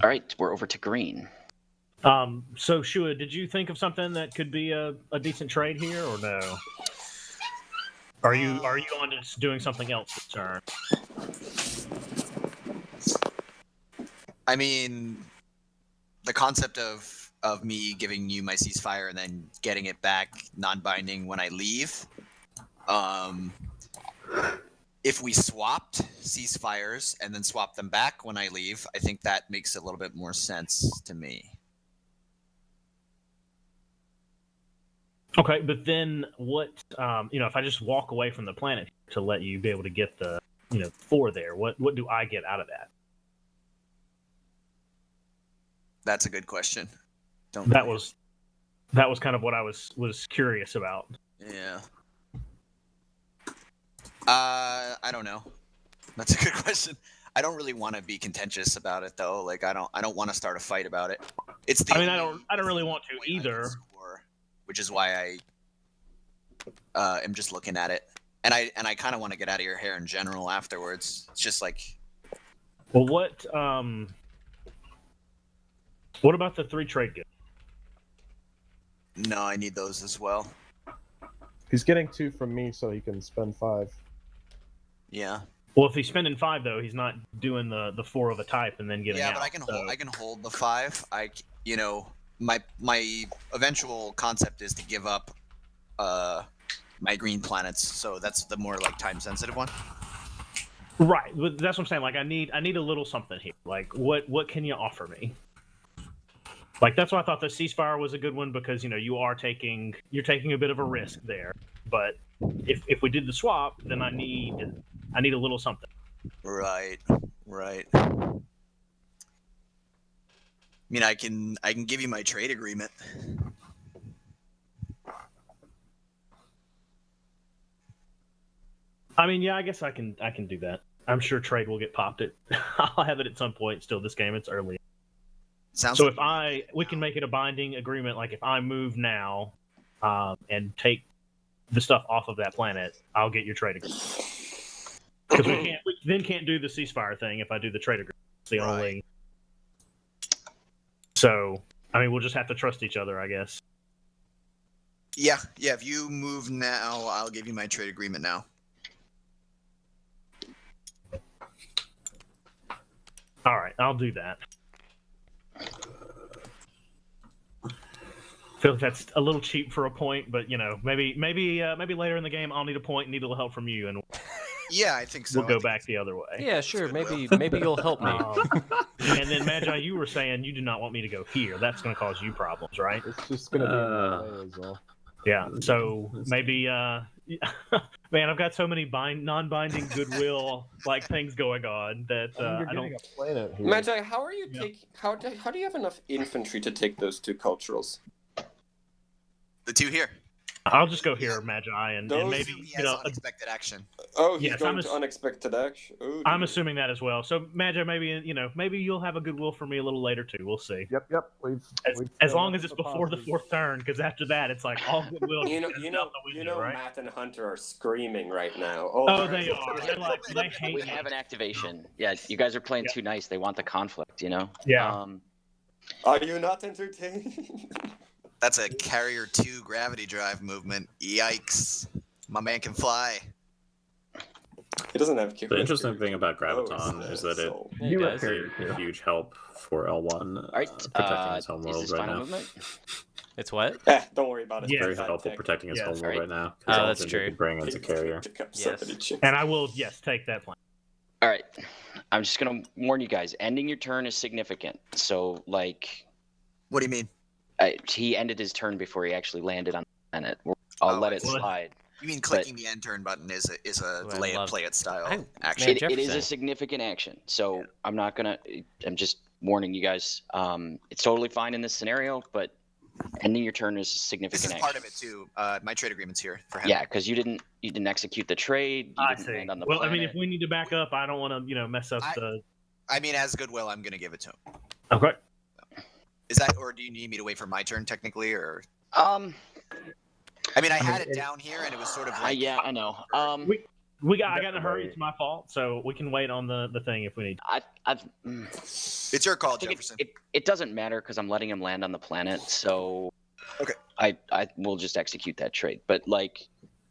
All right, we're over to green. So Shua, did you think of something that could be a decent trade here, or no? Are you on to doing something else this turn? I mean, the concept of me giving you my ceasefire and then getting it back non-binding when I leave. If we swapped ceasefires and then swapped them back when I leave, I think that makes a little bit more sense to me. Okay, but then what? If I just walk away from the planet to let you be able to get the 4 there, what do I get out of that? That's a good question. That was kind of what I was curious about. Yeah. I don't know. That's a good question. I don't really want to be contentious about it though. Like I don't want to start a fight about it. It's the I don't really want to either. Which is why I am just looking at it, and I kind of want to get out of your hair in general afterwards. It's just like, well, what about the 3 trade gifts? No, I need those as well. He's getting 2 from me, so he can spend 5. Yeah. Well, if he's spending 5 though, he's not doing the 4 of a type and then getting out. Yeah, but I can hold the 5. My eventual concept is to give up my green planets, so that's the more like time sensitive one. Right, but that's what I'm saying. Like I need a little something here. Like what can you offer me? Like that's why I thought the ceasefire was a good one, because you're taking a bit of a risk there. But if we did the swap, then I need a little something. Right. I mean, I can give you my trade agreement. I mean, yeah, I guess I can do that. I'm sure trade will get popped. I'll have it at some point. Still, this game, it's early. Sounds. So we can make it a binding agreement. Like if I move now, and take the stuff off of that planet, I'll get your trade agreement. Because we can't do the ceasefire thing if I do the trade agreement. It's the only. So, I mean, we'll just have to trust each other, I guess. Yeah. If you move now, I'll give you my trade agreement now. All right, I'll do that. Feel like that's a little cheap for a point, but maybe later in the game I'll need a point and need a little help from you, and yeah, I think so. We'll go back the other way. Yeah, sure. Maybe you'll help me. And then Magi, you were saying you do not want me to go here. That's going to cause you problems, right? It's just going to be in the way as well. Yeah. So maybe, man, I've got so many non-binding goodwill like things going on that I don't. A planet here. Magi, how are you how do you have enough infantry to take those 2 culturals? The 2 here. I'll just go here, Magi, and maybe unexpected action. Oh, he's going to unexpected action. Oh, I'm assuming that as well. So Magi, maybe you'll have a goodwill for me a little later too. We'll see. Yep. As long as it's before the 4th turn, because after that it's like all goodwill. Right? Matt and Hunter are screaming right now. Oh, they are. They're like, they hate we have an activation. Yeah, you guys are playing too nice. They want the conflict. Yeah. Are you not entertained? That's a carrier 2 gravity drive movement. Yikes. My man can fly. It doesn't have The interesting thing about Graviton is that it is a huge help for L1 protecting his homeworld right now. Movement? It's what? Don't worry about it. It's very helpful protecting his homeworld right now. Oh, that's true. Can bring into carrier. Yes. And I will, take that plan. All right. I'm just going to warn you guys. Ending your turn is significant. So, like... What do you mean? He ended his turn before he actually landed on the planet. I'll let it slide. You mean clicking the end turn button is a delay and play it style action? It is a significant action. So I'm not going to... I'm just warning you guys. It's totally fine in this scenario, but ending your turn is a significant action. This is part of it, too. My trade agreement's here for him. Yeah, because you didn't execute the trade. You didn't land on the planet. I mean, if we need to back up, I don't want to, mess up the... I mean, as goodwill, I'm going to give it to him. Okay. Is that, or do you need me to wait for my turn technically, or? I mean, I had it down here, and it was sort of like. Yeah, I know. I got in a hurry. It's my fault, so we can wait on the thing if we need. It's your call, Jefferson. It doesn't matter because I'm letting him land on the planet, so. Okay. I will just execute that trade, but like,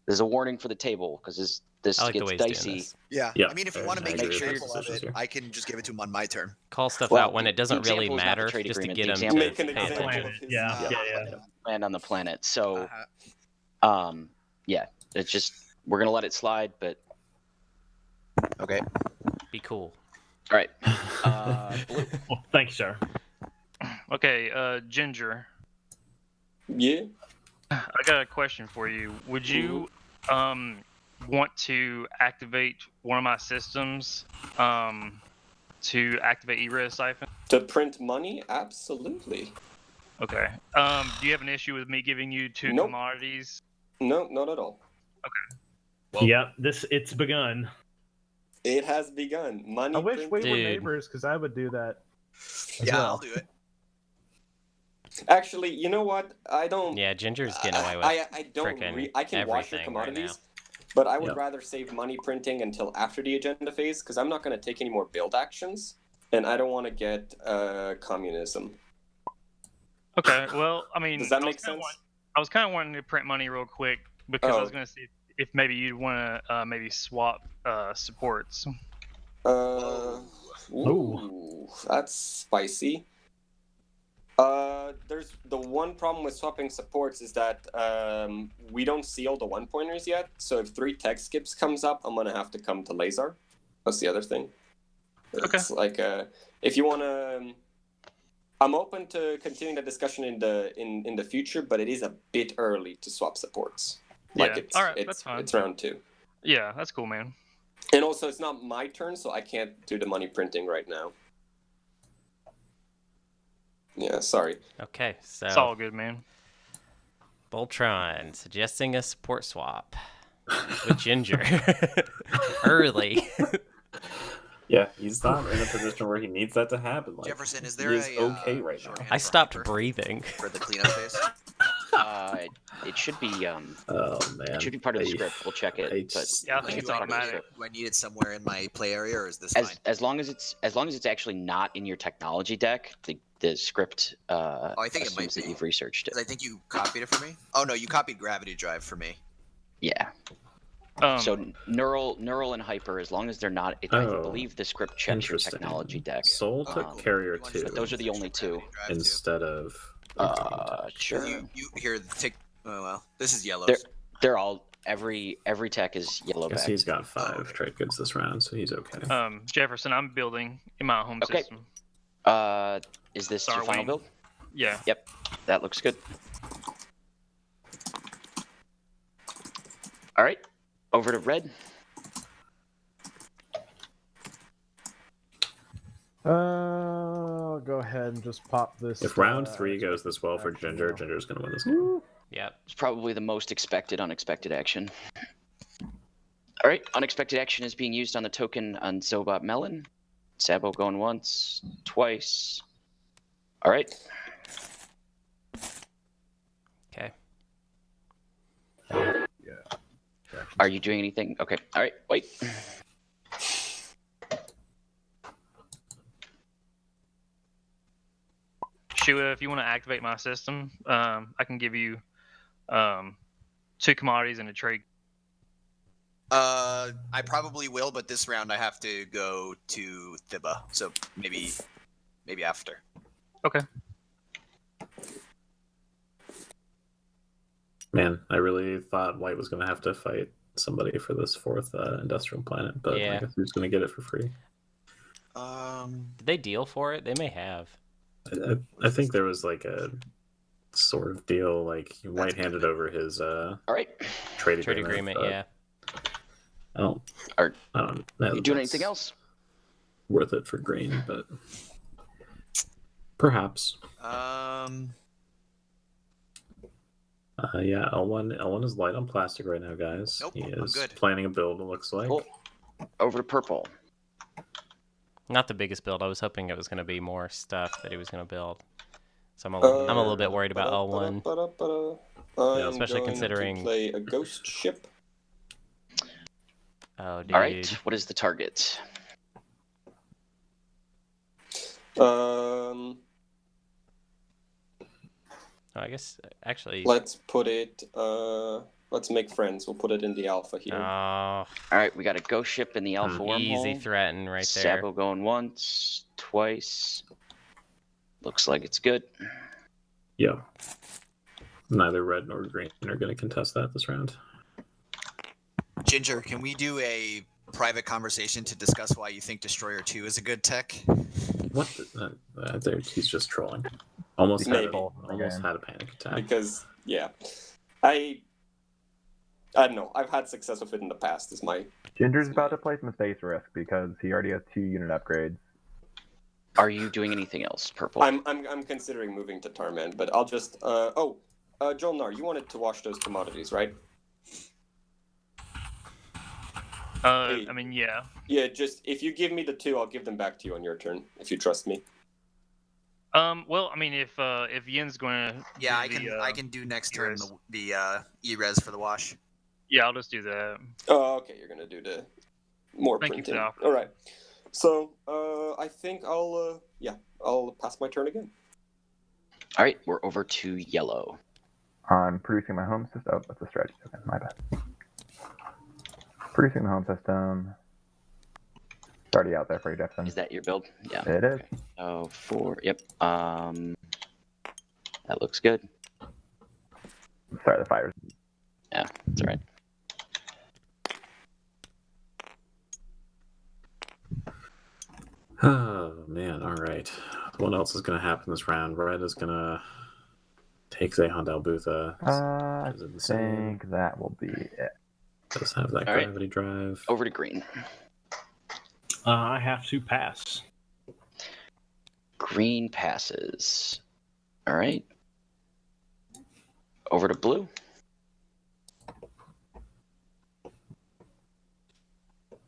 there's a warning for the table because this gets dicey. Yeah. I mean, if you want to make an example of it, I can just give it to him on my turn. Call stuff out when it doesn't really matter, just to get him to make pay attention. Yeah. Land on the planet. So, it's just we're gonna let it slide, but okay. Be cool. All right. Blue. Well, thank you, sir. Okay, Ginger. Yeah. I got a question for you. Would you want to activate one of my systems to activate E-Res Siphon? To print money? Absolutely. Okay. Do you have an issue with me giving you 2 commodities? No, not at all. Okay. Well, yep, it's begun. It has begun. Money. I wish we were neighbors because I would do that. I'll do it. Actually, you know what? I don't. Yeah, Ginger's getting away with. I don't. I can watch your commodities, but I would rather save money printing until after the agenda phase because I'm not going to take any more build actions, and I don't want to get communism. Okay. Well, I mean, does that make sense? I was kind of wanting to print money real quick because I was going to see if maybe you'd want to maybe swap supports. Ooh, that's spicy. There's the one problem with swapping supports is that we don't see all the 1-pointers yet. So if 3 tech skips comes up, I'm gonna have to come to Lazar. That's the other thing. It's like if you wanna, I'm open to continuing the discussion in the future, but it is a bit early to swap supports. Like all right, that's fine. It's round 2. Yeah, that's cool, man. And also, it's not my turn, so I can't do the money printing right now. Yeah, sorry. Okay, so it's all good, man. Voltron suggesting a support swap with Ginger early. Yeah, he's not in a position where he needs that to happen. Like, Jefferson, is there okay right now? I stopped breathing for the cleanup phase. It should be. Oh man, it should be part of the script. We'll check it. I think it's automatic. Do I need it somewhere in my play area, or is this fine? As long as it's actually not in your technology deck, the script. I think it might be. That you've researched it. I think you copied it for me. Oh no, you copied Gravity Drive for me. Yeah. So neural and hyper, as long as they're not, I believe the script checks your technology deck. Soul took carrier 2. But those are the only 2 instead of. Sure. You here take. Oh well, this is yellow. They're all every tech is yellow. I guess he's got 5 trade goods this round, so he's okay. Jefferson, I'm building in my home system. Is this your final build? Yeah. Yep. That looks good. All right. Over to red. I'll go ahead and just pop this. If round 3 goes this well for Ginger, Ginger's going to win this game. Yep. It's probably the most unexpected action. All right. Unexpected action is being used on the token on Zobot Melon. Sabo going once, twice. All right. Okay. Yeah. Are you doing anything? Okay. All right. Wait. Shua, if you want to activate my system, I can give you 2 commodities and a trade. I probably will, but this round I have to go to Thibba, so maybe after. Okay. Man, I really thought White was going to have to fight somebody for this 4th industrial planet, but I guess he's going to get it for free. Did they deal for it? They may have. I think there was like a sort of deal, like White handed over his all right trade agreement. Yeah. I don't know. You doing anything else? Worth it for green, but perhaps. Yeah, L1 is light on plastic right now, guys. Nope, he I'm is good. planning a build, it looks like. Cool. Over to purple. Not the biggest build. I was hoping it was going to be more stuff that he was going to build. So I'm a little bit worried about L1. Especially considering to play a ghost ship. Oh, dude. All right, what is the target? I guess actually. Let's put it. Let's make friends. We'll put it in the alpha here. Oh. All right, we got a ghost ship in the alpha wormhole. Easy threaten right there. Sabo going once, twice. Looks like it's good. Yeah. Neither red nor green are going to contest that this round. Ginger, can we do a private conversation to discuss why you think Destroyer 2 is a good tech? What? He's just trolling. Almost had a panic attack. Because I don't know. I've had success with it in the past. Ginger's about to play some space risk because he already has 2 unit upgrades. Are you doing anything else, purple? I'm considering moving to Tarman, but I'll just Jol-Nar, you wanted to wash those commodities, right? I mean, yeah. Yeah, just if you give me the 2, I'll give them back to you on your turn, if you trust me. Well, I mean, if Yin's going to... Yeah, I can do next turn the E-res for the wash. Yeah, I'll just do that. Oh, okay, you're going to do the more Thank printing. You for the offer. All right. So, I think I'll pass my turn again. All right, we're over to yellow. I'm producing my home system. Oh, that's a strategy token. My bad. Producing the home system. It's already out there for you, Jefferson. Is that your build? Yeah. It is. Oh, 4. Yep. That looks good. Sorry, the fires. Yeah, that's all right. Oh, man. All right. What else is going to happen this round? Red is going to take Zehon Dalbutha. I think that will be it. Does have that gravity drive. Over to green. I have to pass. Green passes. All right. Over to blue.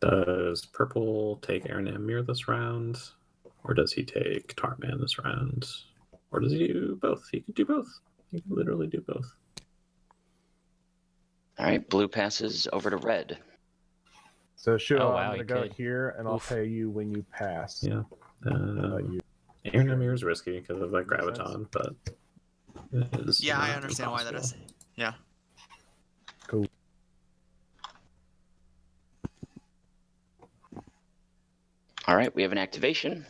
Does purple take Aaron Amir this round? Or does he take Tarman this round? Or does he do both? He could do both. He can literally do both. All right, blue passes over to red. So Shua, wow, I'm going to go here, and I'll pay you when you pass. Yeah. Aaron Amir is risky because of that graviton, but... Yeah, I understand why that is. Yeah. Cool. All right, we have an activation.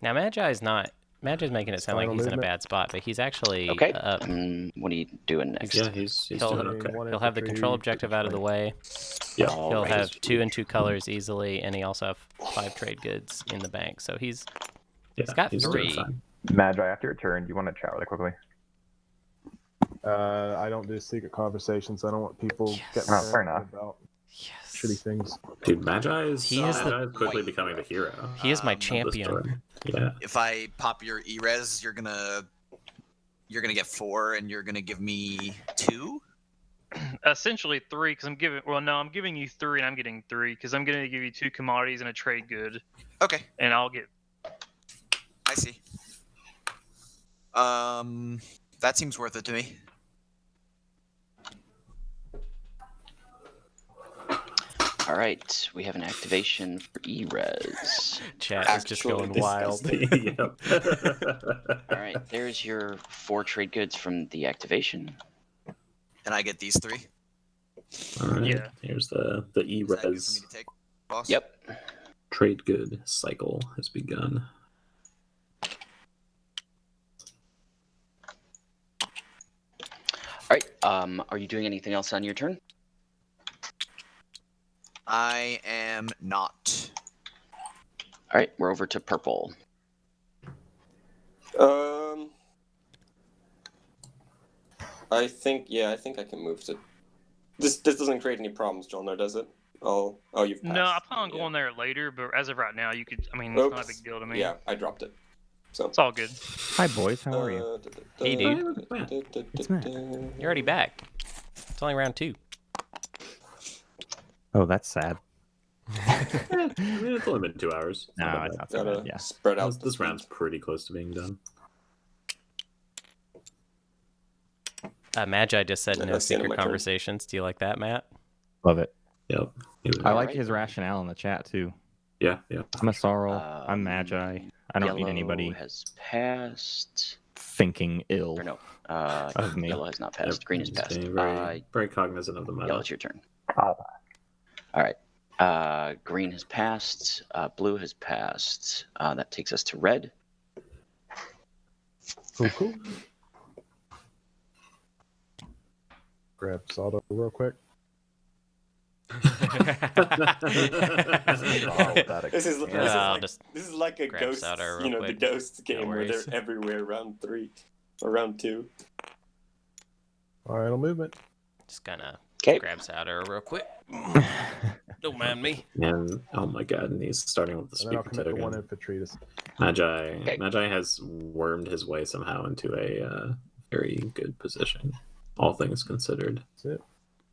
Now, Magi's making it sound like he's in a bad spot, but he's actually okay. up. What are you doing next? Yeah, he's doing okay. He'll have the control objective out of the way. Yeah. He'll have 2 and 2 colors easily, and he also have 5 trade goods in the bank. So he's got 3. Magi, after your turn, do you want to chat really quickly? I don't do secret conversations. I don't want people getting fair enough. About shitty things. Dude, Magi is quickly becoming the hero. He is my champion. Yeah. If I pop your E-res, you're gonna get 4, and you're gonna give me 2. Essentially 3, because I'm giving you 3, and I'm getting 3, because I'm gonna give you 2 commodities and a trade good. Okay. And I'll get. I see. That seems worth it to me. All All right, we have an activation for E-Res. Chat is just going wild. All right, there's your 4 trade goods from the activation. And I get these 3. All right. Yeah. Here's the E-Res. Boss? Yep. Trade good cycle has begun. All right. Are you doing anything else on your turn? I am not. All right, we're over to purple. I think I can move to. This doesn't create any problems, Jol-Nar, does it? Oh, you've passed. No, I plan on going there later, but as of right now, you could. I mean, it's not a big deal to me. Yeah, I dropped it. So it's all good. Hi, boys. How are you? Hey, dude. It's Matt. You're already back. It's only round 2. Oh, that's sad. It's only been 2 hours. No, it's not so bad. Yeah. Spread out. This round's pretty close to being done. Magi just said no secret conversations. Do you like that, Matt? Love it. Yep. I like his rationale in the chat too. Yeah. I'm Yssaril. I'm Magi. I don't need anybody has passed. Thinking ill Or no, of me. yellow has not passed. Green has passed. Very cognizant of the meta. Yellow, it's your turn. All right. Green has passed. Blue has passed. That takes us to red. Cool. Grab Saldo real quick. This is like a ghost, the ghost game where they're everywhere round 3 or round 2. All right, movement. Just gonna grab Souter real quick. Don't mind me. And oh my god, and he's starting with the speaker token. One infantry to... Magi has wormed his way somehow into a very good position, all things considered. That's it.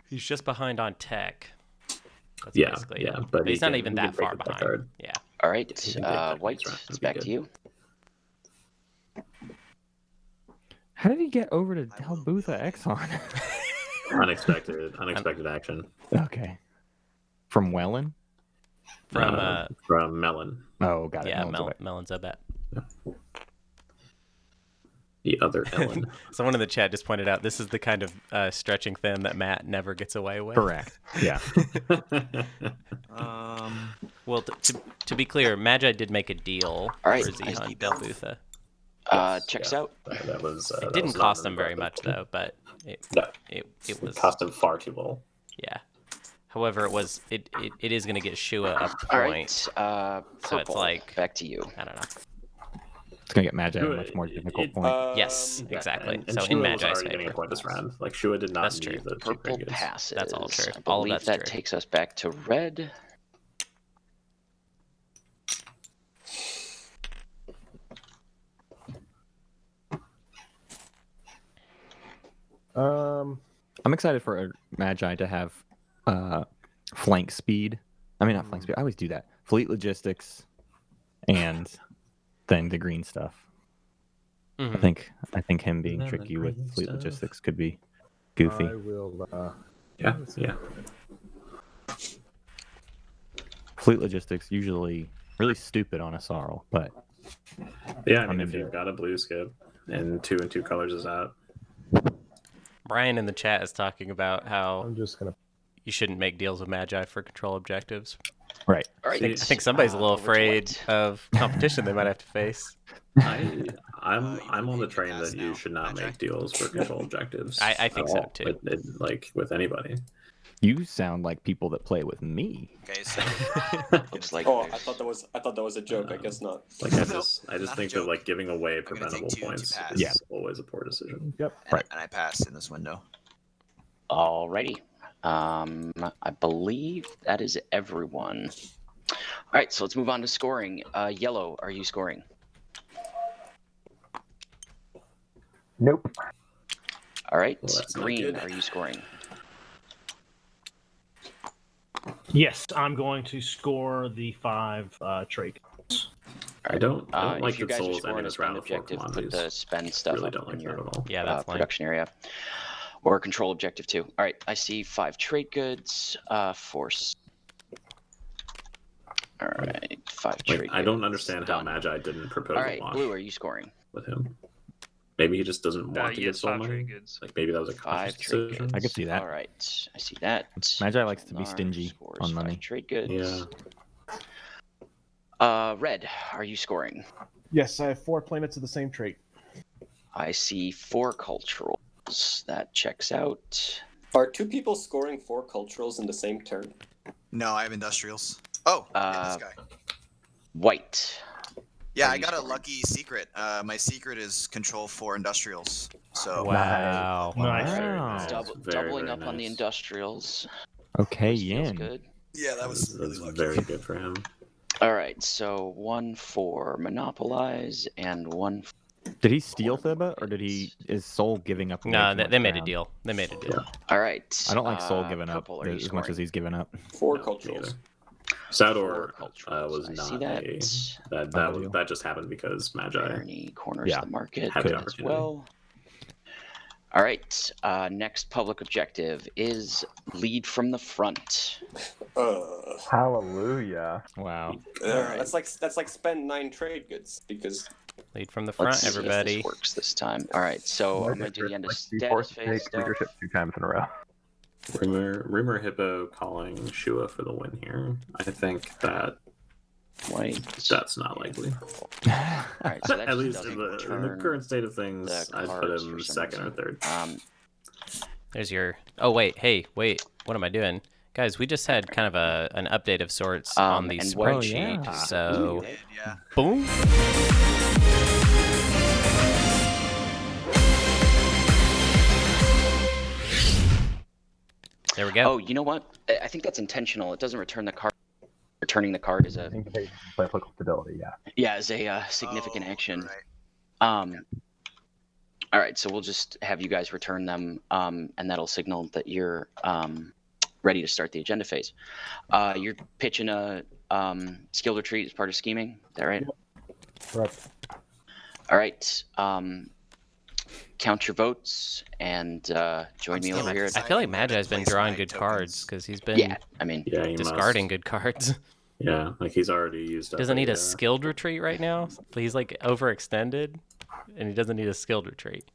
He's just behind on tech. That's but he's not even that far behind. Yeah. All right, White, it's back to you. How did he get over to Helbutha Exxon? Unexpected action. Okay. From Wellen? From Melon. Oh, got it. Yeah, Melon's a bet. Yeah. The other Ellen. Someone in the chat just pointed out this is the kind of stretching thin that Matt never gets away with. Correct. Yeah. Well, to be clear, Magi did make a deal for Zihan Helbutha. Checks out. That was. It didn't cost him very much though, but it was cost him far too little. Yeah. However, it is going to get Shua a point. All right. So it's like back to you. I don't know. It's gonna get Magi a much more difficult point. Yes, exactly. And so Shua in Magi's was favor. getting a point this round. Like Shua did not That's need true. the Purple two passes. That's all true. I All of believe that's that true. takes us back to red. I'm excited for Magi to have flank speed. I mean, not flank speed. I always do that. Fleet logistics, and then the green stuff. Mm-hmm. I think him being tricky with fleet logistics could be goofy. I will. Yeah. Fleet logistics usually really stupid on Yssaril, but yeah. I mean, if you've got a blue skip and 2 and 2 colors is out. Brian in the chat is talking about how I'm just gonna. You shouldn't make deals with Magi for control objectives. Right. All right. I think somebody's a little afraid of competition they might have to face. I'm on the train that you should not make deals for control objectives. I think so too. Like with anybody. You sound like people that play with me. Okay, so Looks like. I thought that was a joke. I guess not. Like I just think that like giving away preventable points is always a poor decision. Yep. Right. And I passed in this window. Alrighty. I believe that is everyone. All right, so let's move on to scoring. Yellow, are you scoring? Nope. All right. Well, Green, are you scoring? Yes, I'm going to score the 5 trade cards. I don't like if you that guys are Souls scoring ending a this spend round with 4 objective, put commodities. the spend stuff Really up don't like in that your at all. Yeah, that's fine. production area. Or control objective 2. All right, I see 5 trade goods, 4 All right, 5 trade. I don't understand how Magi didn't propose all right, a wash. Blue, are you scoring With him? Maybe he just doesn't want to get soul money. Like maybe that was a conscious decision. I could see that. All right, I see that. Magi likes to be stingy on money. 5 trade goods. Yeah. Red, are you scoring? Yes, I have 4 planets of the same trait. I see 4 culturals. That checks out. Are 2 people scoring 4 culturals in the same turn? No, I have industrials. Oh, this guy. White. Yeah, I got a lucky secret. My secret is control 4 industrials. So wow, nice. Doubling up on the industrials. Okay, Feels Yin. good. yeah, that was really lucky. Very good for him. All right, so 1 for monopolize and 1. Did he steal Thibba, or is Soul giving up? No, they made a deal. They made a deal. All right. I don't like Soul giving up Purple, are you as much as he's given up. 4 culturals. Sador 4 culturals. was I not see that. that just happened because Magi Barony corners the market had the as opportunity. well. All right. Next public objective is lead from the front. Hallelujah. Wow. Alright. That's like spend 9 trade goods because Lead from the Let's front, see if everybody. this works this time. All right. So I'm going to do the end of status phase stuff. Leadership 2 times in a row. Rumor Hippo calling Shua for the win here. I think that White. that's not likely. All right. So that At just least doesn't in the return current state of things, the I'd put cards him for some second or reason. third. There's your. Oh wait, hey, wait. What am I doing, guys? We just had kind of an update of sorts on the and spreadsheet. yeah. So, Yeah. boom. There we go. Oh, you know what? I think that's intentional. It doesn't return the card. Returning the card is I a think they play political stability, yeah. is a significant action. Right. All right, so we'll just have you guys return them, and that'll signal that you're ready to start the agenda phase. You're pitching a skill retreat as part of scheming. Is that right? Correct. All right. Count your votes and join me over here. I feel like Magi's been drawing good cards because he's been He discarding must. good cards. Yeah, like he's already used up. Doesn't need a skilled retreat right now. He's like overextended, and he doesn't need a skilled retreat.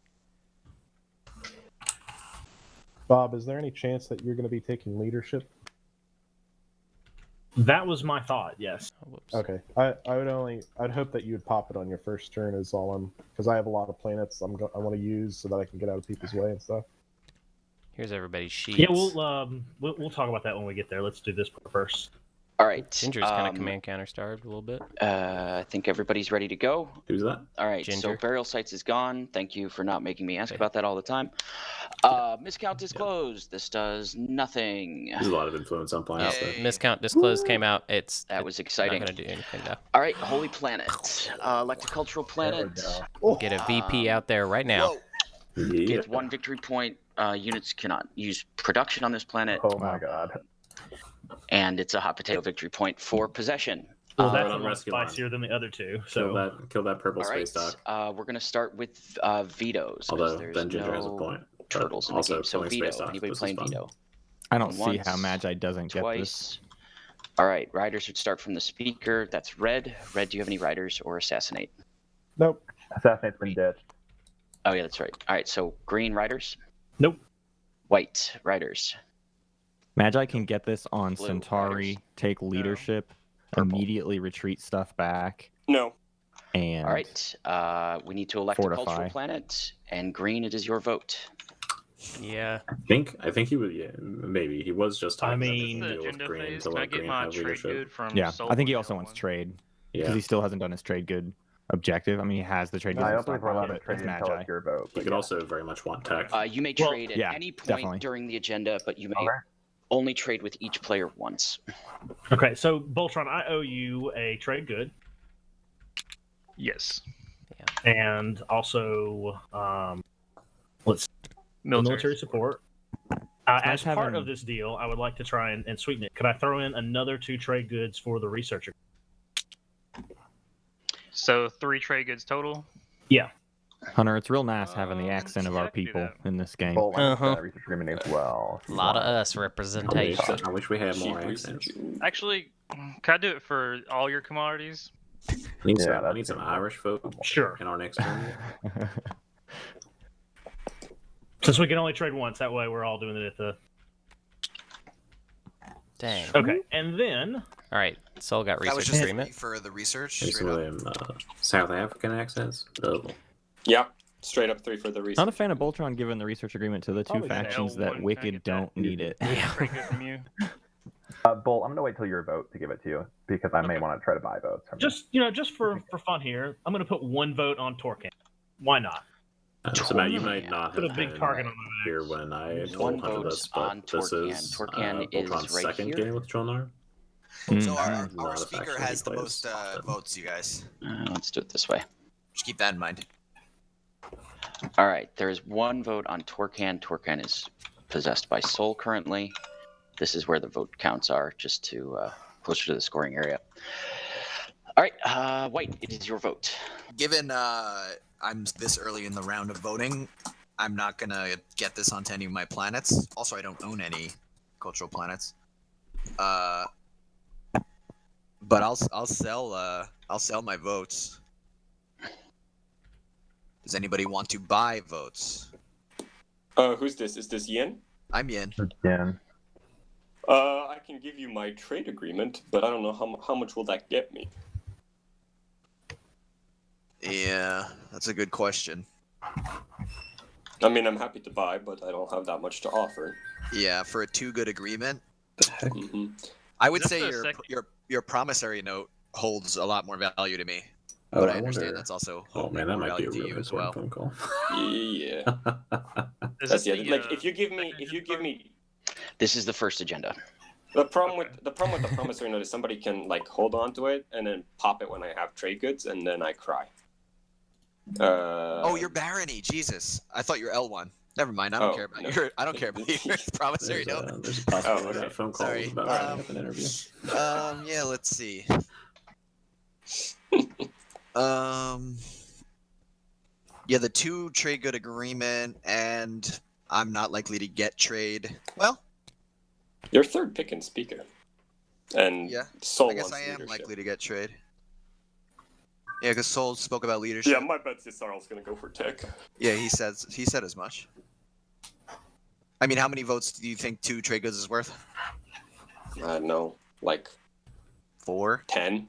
Bob, is there any chance that you're going to be taking leadership? That was my thought. Yes. Oh, whoops. Okay. I'd hope that you would pop it on your first turn is all because I have a lot of planets I want to use so that I can get out of people's way and stuff. Here's everybody's sheets. Yeah, we'll talk about that when we get there. Let's do this part first. All right. Ginger's kind of command counter starved a little bit. I think everybody's ready to go. Who's that? All right. Ginger. So burial sites is gone. Thank you for not making me ask about that all the time. Miscount disclosed. This does nothing. There's a lot of influence on planets. Yay. Miscount disclosed came out. That was exciting. Not gonna do anything though. All right. Holy planet. Electocultural planet. Get a VP out there right now. Whoa. Yeah. Gets 1 victory point. Units cannot use production on this planet. Oh my god. And it's a hot potato victory point for possession. Well, Right that's a on little rescue line. spicier than the other two. So Kill that purple All right. space dock. We're going to start with vetoes. 'cause Although there's then Ginger has a no point. But turtles in the also game. So killing space veto. docks Anybody was playing fun. veto? I don't see Once, how Magi doesn't get this. Twice. All right. Riders would start from the speaker. That's red. Red, do you have any riders or assassinate? Nope. Assassinate's been ditched. Oh, yeah, that's right. All right. So green riders. nope. White riders. Magi can get this on Blue Centauri, riders. take leadership, Purple. immediately retreat stuff back, No. and All right. We need to elect a Fortify. cultural planet. And green, it is your vote. Yeah. I think he would. Yeah, maybe he was just talking. I about mean- the The deal with agenda green phase. to Can I let get green my have trade leadership. good from yeah, Soul I think he on also the wants other trade because Yeah, he still hasn't done his trade good objective. I mean, he has the trade good. I don't stuff, believe we're allowed to but trade it's until Magi. it's your vote. he but could yeah. also very much want tech. You may Well, trade at yeah, any point definitely. during the agenda, but you may Alright. only trade with each player once. Okay, so Voltron, I owe you a trade good, Yes. and also military support. As part having- of this deal, I would like to try and sweeten it. Could I throw in another 2 trade goods for the researcher? So 3 trade goods total. Yeah. Hunter, it's real nice having the accent of our people in this game. Research agreement as well. A lot of us representation. I wish we had more accents. Actually, can I do it for all your commodities? I need some Irish folk in our next turn. Since we can only trade once, that way we're all doing it at the... Dang. Okay, and then... All right, Sol got research that was just agreement. For the research. South African accents. Yeah, straight up 3 for the research. Not a fan of Voltron giving the research agreement to the two factions that Wicked don't need it. Yeah, pretty good from you. Bolt, I'm gonna wait till your vote to give it to you because I may want to try to buy votes. Just for fun here, I'm gonna put 1 vote on Torcan. Why not? So Matt, you might not have put a big target on here when I told Hunter this, but this is Torcan is right second here. game with Jol-Nar. So our speaker has the most votes, you guys. Let's do it this way. Just keep that in mind. All right, there's 1 vote on Torcan. Torcan is possessed by Sol currently. This is where the vote counts are, just to closer to the scoring area. All right, White, it is your vote. Given I'm this early in the round of voting, I'm not gonna get this onto any of my planets. Also, I don't own any cultural planets. But I'll sell my votes. Does anybody want to buy votes? Who's this? Is this Yin? I'm Yin. Yin. I can give you my trade agreement, but I don't know how much will that get me. Yeah, that's a good question. I mean, I'm happy to buy, but I don't have that much to offer. Yeah, for a 2 good agreement. Mm-hmm. I would say your promissory note holds a lot more value to me. But I understand that's also that might be a really as well. Phone call. Yeah. That's the other. Like if you give me. This is the first agenda. The problem with the promissory note is somebody can like hold on to it and then pop it when I have trade goods, and then I cry. Oh, you're Barony. Jesus, I thought you're L1. Never mind. I don't care about your. I don't care about your promissory note. There's a possibility that phone call Sorry. about wrapping up an interview. Yeah. Let's see. Yeah, the 2 trade good agreement, and I'm not likely to get trade. Well, your 3rd pick and speaker, and yeah, Sol I guess I am leadership. likely to get trade. Yeah, because Sol spoke about leadership. Yeah, my bet's Yssaril's gonna go for tech. Yeah, he said as much. I mean, how many votes do you think 2 trade goods is worth? I don't know, like 4, 10.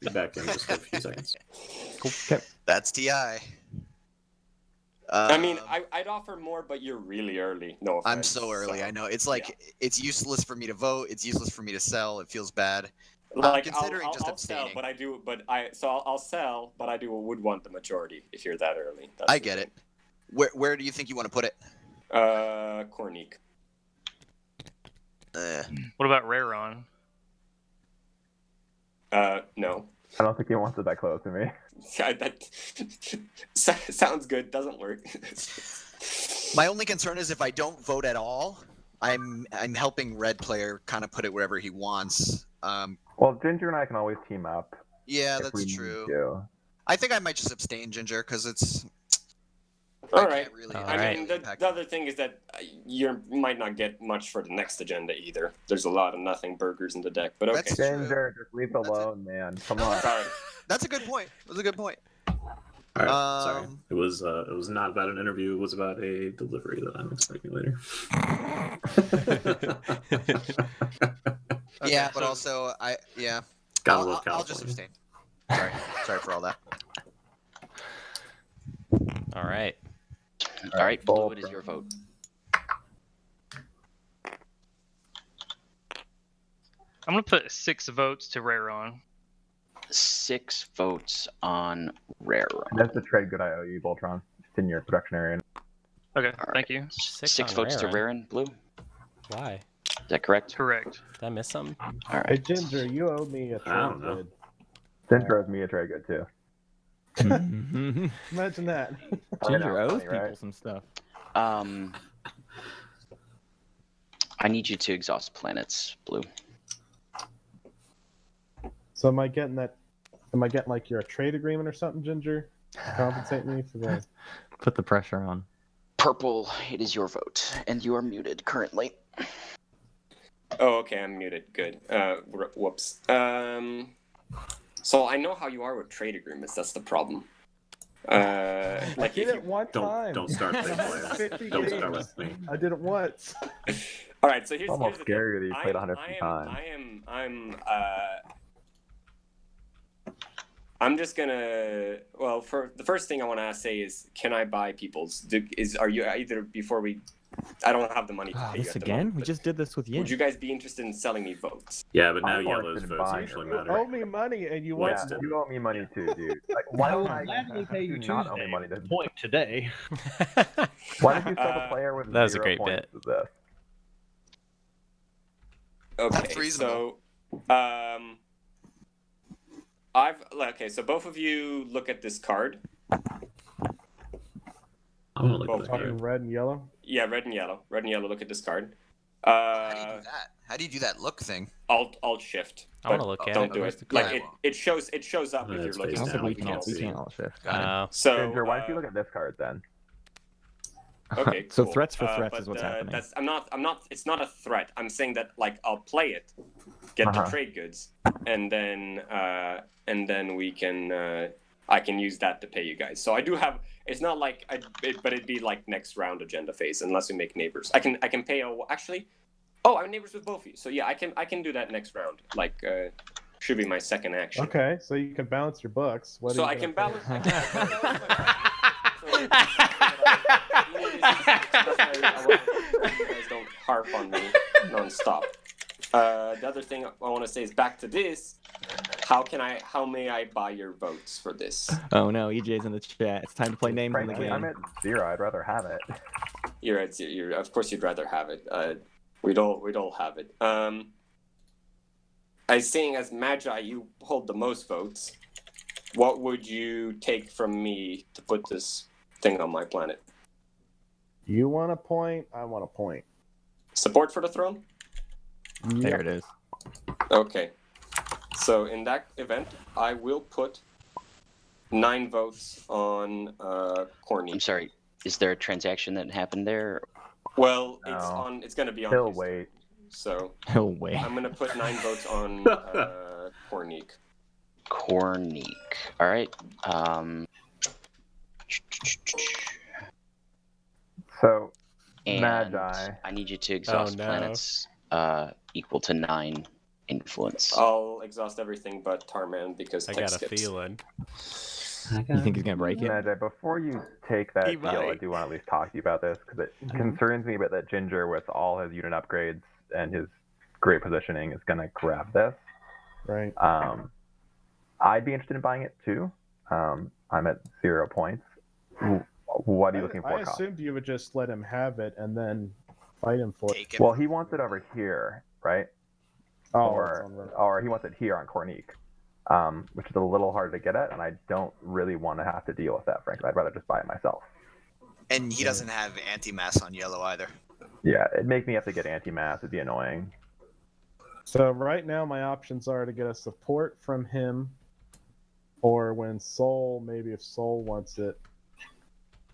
Be back in just for a few seconds. Cool. Okay. That's TI. I mean, I'd offer more, but you're really early. No offense. I'm so early. I know. It's like it's useless for me to vote. It's useless for me to sell. It feels bad. Like considering I'll just sell, abstaining. but I'll sell, but I would want the majority if you're that early. I get it. Where do you think you want to put it? Cornique. What about Raron? No. I don't think he wants it that close to me. That sounds good. Doesn't work. My only concern is if I don't vote at all, I'm helping red player kind of put it wherever he wants. Well, Ginger and I can always team up. Yeah, that's true. I think I might just abstain, Ginger, because it's. All right. Really I mean, the other thing is that you might not get much for the next agenda either. There's a lot of nothing burgers in the deck, but okay. That's Ginger, just leave it alone, man. Come on. Sorry. That's a good point. That's a good point. All right, sorry. It was not about an interview. It was about a delivery that I'm expecting later. Yeah, but also I'll just abstain. Sorry for all that. All right. All right, Blue, it is your vote. I'm gonna put 6 votes to Raron. 6 votes on Raron. That's the trade good I owe you, Voltron. It's in your production area. Okay, thank you. 6 votes to Raron, Blue. Why? Is that correct? Correct. Did I miss something? All right. Hey, Ginger, you owe me a trade good. Ginger owes me a trade good, too. Imagine that. Ginger owes people some stuff. I need you to exhaust planets, Blue. So am I getting that Am I getting like your trade agreement or something, Ginger? Compensate me for the. Put the pressure on. Purple, it is your vote, and you are muted currently. Oh, okay, I'm muted. Good. Whoops. So I know how you are with trade agreements. That's the problem. Like I did it one time. Don't start big players. Don't start with me. I did it once. All right, so here's almost the scary thing. that you played 150 times. I'm just gonna. Well, for the first thing I want to say is, can I buy people's? Are you either before we? I don't have the money to pay you This at the again? moment, We just did this with Yin. Would you guys be interested in selling me votes? Yeah, but now I'm yellow's interested in votes buying actually your You matter. owe me money, and you What's want Yeah, to- you owe me money too, dude. Like, why I will don't I gladly pay you not owe me Tuesday. money to Point today. Why did you sell the player with That was a 0 great points bit. to this? Okay, That's reasonable. so so both of you look at this card. I want to look Both at talking that. red and yellow. Yeah, red and yellow. Red and yellow. Look at this card. How do you do that? How do you do that look thing? Alt shift. I want to but look at don't it. do Where's it. the Like card? it shows up if Yeah, you're it's looking face I don't at think it. we You can can't all, we see. can't all shift. So Ginger, why don't you look at this card then? Okay. So cool. threats for threats But, is what's happening. That's I'm not. It's not a threat. I'm saying that like I'll play it, get the trade goods, and then we can. I can use that to pay you guys. So I do have. It's not like but it'd be like next round agenda phase unless we make neighbors. I can pay actually. Oh, I'm neighbors with both of you. So yeah, I can do that next round. Like should be my second action. Okay, so you can balance your books. What So are I you can gonna balance. You guys don't harp on me non-stop. The other thing I want to say is back to this. How may I buy your votes for this? Oh no, EJ's in the chat. It's time to play names in the Frankly, game. I'm at 0. I'd rather have it. You're at zero. Of course, you'd rather have it. We'd all have it. I saying as Magi, you hold the most votes. What would you take from me to put this thing on my planet? You want a point? I want a point. Support for the throne? There it is. Okay. So in that event, I will put 9 votes on Corny. I'm sorry. Is there a transaction that happened there? Well, No. it's going to be on. He'll his wait. turn. So Oh wait. I'm going to put 9 votes on Cornique. Cornique. All right. So, And Magi. I need you to exhaust no. planets equal to 9 influence. I'll exhaust everything but Tarman because I tech got a skips. feeling. You think he's gonna break it? Magi, before you take that He deal, I might. do want to at least talk to you about this because it concerns me a bit that Ginger, with all his unit upgrades and his great positioning, is going to grab this. Right. I'd be interested in buying it too. I'm at 0 points. What are you looking for? I assumed you would just let him have it and then fight him for it. Take it. Well, he wants it over here, right? Oh, it's on the- Or he wants it here on Cornique, which is a little hard to get at, and I don't really want to have to deal with that, frankly. I'd rather just buy it myself. And he doesn't have anti-mass on yellow either. Yeah, it'd make me have to get anti-mass. It'd be annoying. So right now my options are to get a support from him, or when Soul, maybe if Soul wants it,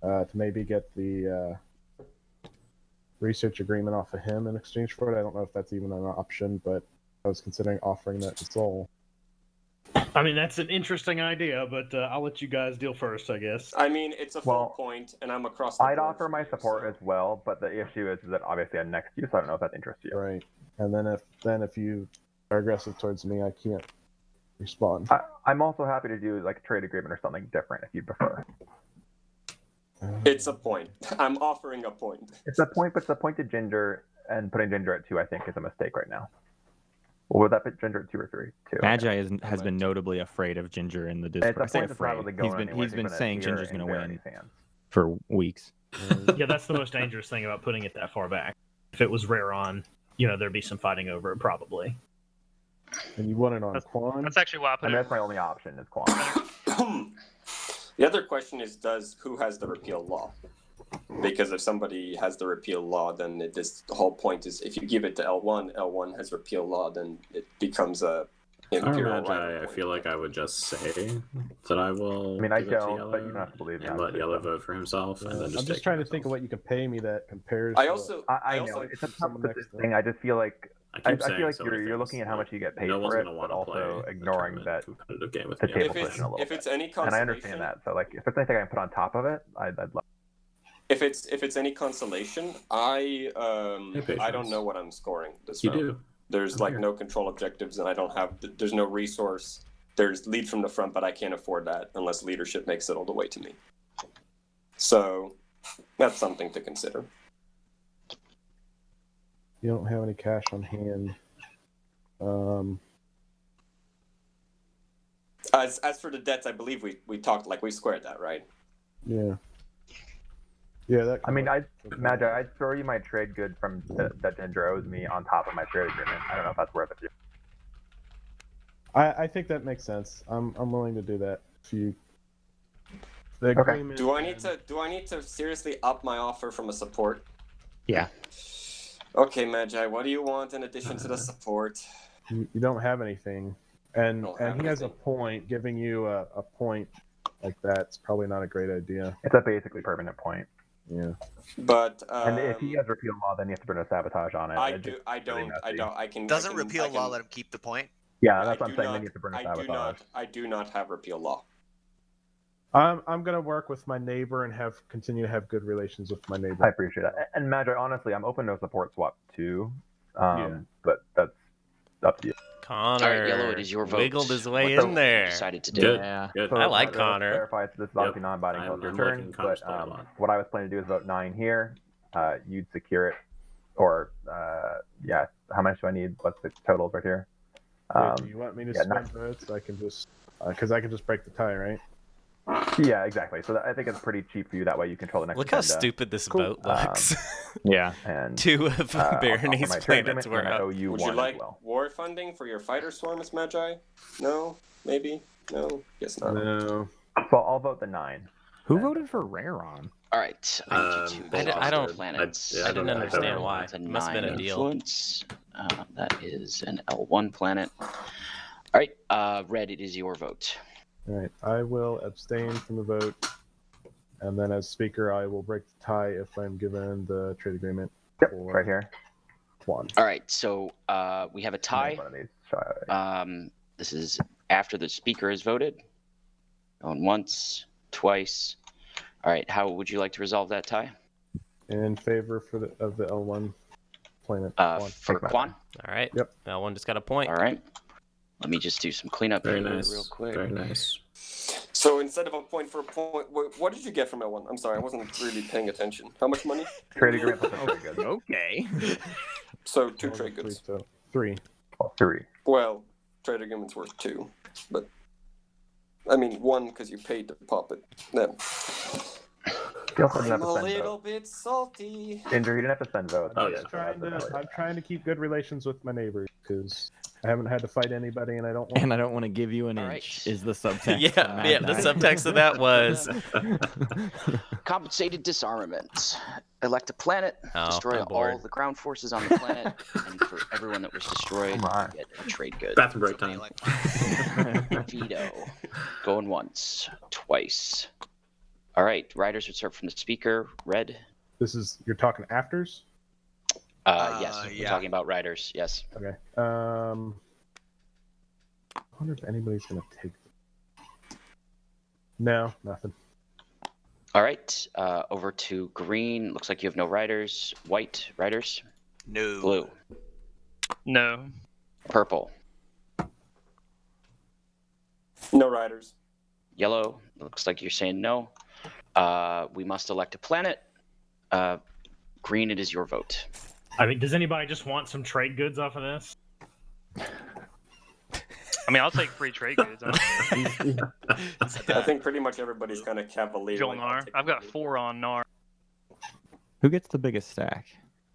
to maybe get the research agreement off of him in exchange for it. I don't know if that's even an option, but I was considering offering that to Soul. I mean, that's an interesting idea, but I'll let you guys deal first, I guess. I mean, it's a full Well, point, and I'm across the I'd board offer from my you, support so- as well, but the issue is that obviously I'm next to you, so I don't know if that interests you. Right. And then if you are aggressive towards me, I can't respond. I'm also happy to do like a trade agreement or something different if you prefer. It's a point. I'm offering a point. It's a point, but it's a point to Ginger, and putting Ginger at 2, I think, is a mistake right now. Well, would that put Ginger at 2 or 3? 2. Magi has been notably afraid of Ginger in the And it's Discord. a I say point that's not afraid. really going anywhere. He's been saying Ginger's going to win Barony's hands. for weeks. Yeah, that's the most dangerous thing about putting it that far back. If it was rare on, there'd be some fighting over it, probably. And you want it on Quan? That's actually why I I put mean, it. that's my only option is Quan. The other question is, who has the repeal law? Because if somebody has the repeal law, then the whole point is if you give it to L1, L1 has repeal law, then it becomes a Magi, I feel like I would just say that I will. I mean, I don't, but you don't have to believe me. And let Yellow vote for himself, and then I'm just trying to think of what you can pay me that compares. I to know it's a tough thing. I just feel like I feel like you're looking at how much you get paid for it, but also ignoring that the table position a little bit. If it's any consolation, and I understand that. So like, if it's anything I can put on top of it, I'd love. If it's any consolation, I don't know what I'm scoring this round. Do. There's like no control objectives, and I don't have. There's no resource. There's lead from the front, but I can't afford that unless leadership makes it all the way to me. So that's something to consider. You don't have any cash on hand. As for the debts, I believe we talked like we squared that, right? Yeah. Yeah, that. I mean, Magi, I'd throw you my trade good from that Ginger owes me on top of my trade agreement. I don't know if that's worth it to you. I think that makes sense. I'm willing to do that. If you. The Okay. agreement. Do I need to seriously up my offer from a support? Yeah. Okay, Magi, what do you want in addition to the support? You don't have anything, and he has a point. Giving you a point like that's probably not a great idea. It's a basically permanent point. Yeah. But and if he has repeal law, then you have to put a sabotage on it. I can. Doesn't repeal law let him keep the point? Yeah, that's what I'm saying. Then you have to bring a sabotage. I do not have repeal law. I'm gonna work with my neighbor and continue to have good relations with my neighbor. I appreciate that. And Magi, honestly, I'm open to a support swap too. But that's up to you. Connor, all right, Yellow, it is your vote. Wiggled his way in there. Decided to do Good. Yeah. Good. So, I like Connor. Clarify, so this is obviously non-binding until your turn. But what I was planning to do is vote 9 here. You'd secure it, or how much do I need? What's the totals right here? Do you want me to spend votes? I can just because I can just break the tie, right? Yeah, exactly. So I think it's pretty cheap for you. That way you control the next. Look how stupid this vote looks. Yeah. And 2 of Barony's planets were up. Would you like war funding for your fighter swarms, Magi? No, maybe, no, guess not. No. So I'll vote the 9. Who voted for Raron? All right. I don't. Planets. I didn't understand why. It must have been a deal. Influence. That is an L1 planet. All right, Red, it is your vote. All right, I will abstain from the vote, and then as speaker, I will break the tie if I'm given the trade agreement. Yep, right here. 1. All right, so we have a tie. This is after the speaker has voted. Going once, twice. All right, how would you like to resolve that tie? In favor of the L1 planet. For Quan? All right. Yep. L1 just got a point. All right. Let me just do some cleanup Very here nice. real quick. Very nice. So instead of a point for a point, what did you get from L1? I'm sorry, I wasn't really paying attention. How much money? Trade agreement plus trade goods. Okay. So 2 trade goods. 3. Well, 3. Well, trade agreement's worth 2, but I mean 1 because you paid to pop it. No. I'm a little bit salty. Ginger, you didn't have to send votes. I'm trying to keep good relations with my neighbors because I haven't had to fight anybody, and I don't want. And I don't want to give you an inch. Right. Is the subtext? Yeah. The subtext of that was Compensated disarmament. Elect a planet, destroy all the ground forces on the planet, and for everyone that was destroyed, you get a trade good. Bathroom break time. Veto. Going once, twice. All right, riders would start from the speaker. Red. You're talking afters? Yes, we're talking about riders. Yes. Okay. I wonder if anybody's gonna take. No, nothing. All right. Over to green. Looks like you have no riders. White riders. No. Blue. No. Purple. No riders. Yellow. Looks like you're saying no. We must elect a planet. Green, it is your vote. I mean, does anybody just want some trade goods off of this? I mean, I'll take free trade goods. I think pretty much everybody's kind of cavalier. Jol-Nar. I've got 4 on Nar. Who gets the biggest stack?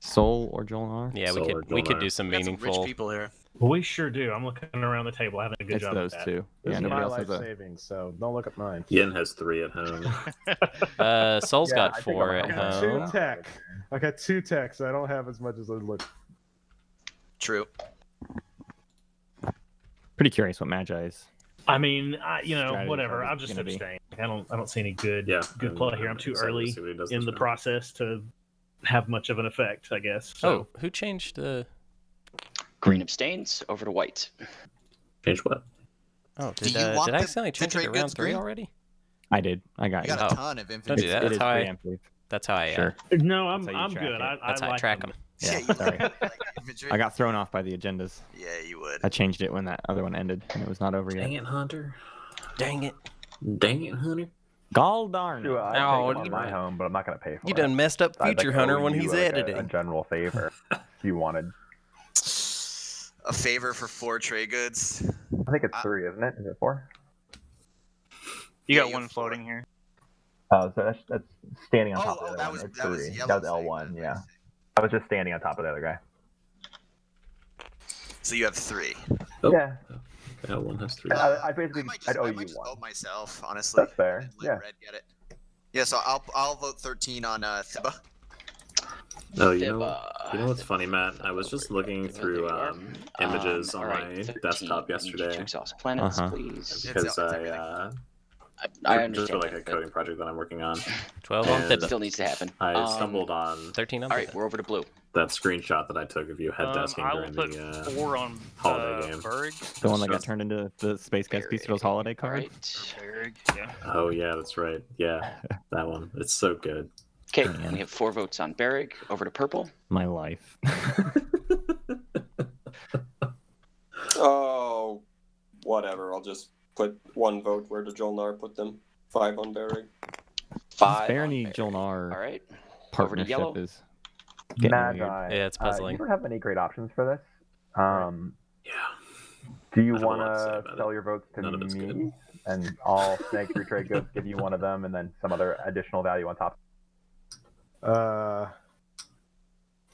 Soul or Jol-Nar? Yeah, we could do some meaningful. Rich people here. We sure do. I'm looking around the table, having a good It's job. those of that. two. This Yeah, is nobody my else life has a. savings, so don't look at mine. Yin has 3 at home. Soul's Yeah, got I think 4 I'm at gonna home. 2 tech. I got 2 tech, so I don't have as much as I look. True. Pretty curious what Magi's. I mean, whatever. I'm just abstaining. I don't see any good play here. I'm too early in the process to have much of an effect, I guess. So. Oh, who changed the green abstains over to white? Change what? Oh, did I accidentally change it to round 3 already? I did. I got you. Got a ton of infantry. Don't do that. That's how I. Sure. No, I'm good. That's how I track them. Yeah, sorry. I got thrown off by the agendas. Yeah, you would. I changed it when that other one ended, and it was not over yet. Dang it, Hunter. Dang it, Hunter. Gall darn it. Shua, I take my home, but I'm not going to pay for it. You done messed up Future Hunter when he's editing. A general favor, if you wanted. A favor for 4 trade goods. I think it's 3, isn't it? Is it 4? You got one floating here. Oh, so that's standing on top of the that other one. It's 3. That was L1, yeah. I was just standing on top of the other guy. So you have 3. Oh. Yeah. L1 has 3. I'd owe you 1. Vote myself, honestly. That's fair. Let Red get it. Yeah, so I'll vote 13 on Thibba. Oh, you know what's funny, Matt? I was just looking through images on my desktop yesterday. Exhaust planets, please. Because I understand. Just for like a coding project that I'm working on. 12 on Thibba. Still needs to happen. I stumbled on 13 on All right, we're over to blue. That screenshot that I took of you head desking I will during put the 4 on holiday game. Berg. The one that got turned into the Space Guys Bistros holiday card? Right. Berg, yeah. Oh, yeah, that's right. Yeah, that one. It's so good. Okay, we have 4 votes on Barrig. Over to purple. My life. Oh, whatever. I'll just put 1 vote. Where did Jol-Nar put them? 5 on Barrig. 5 Barony Jol-Nar All right. partnership yellow. is Magi. Yeah, it's puzzling. You don't have any great options for this. Yeah. Do you I don't want know what to say to about sell it. your votes to None of it's me? good. And I'll snag 3 trade goods, give you 1 of them, and then some other additional value on top.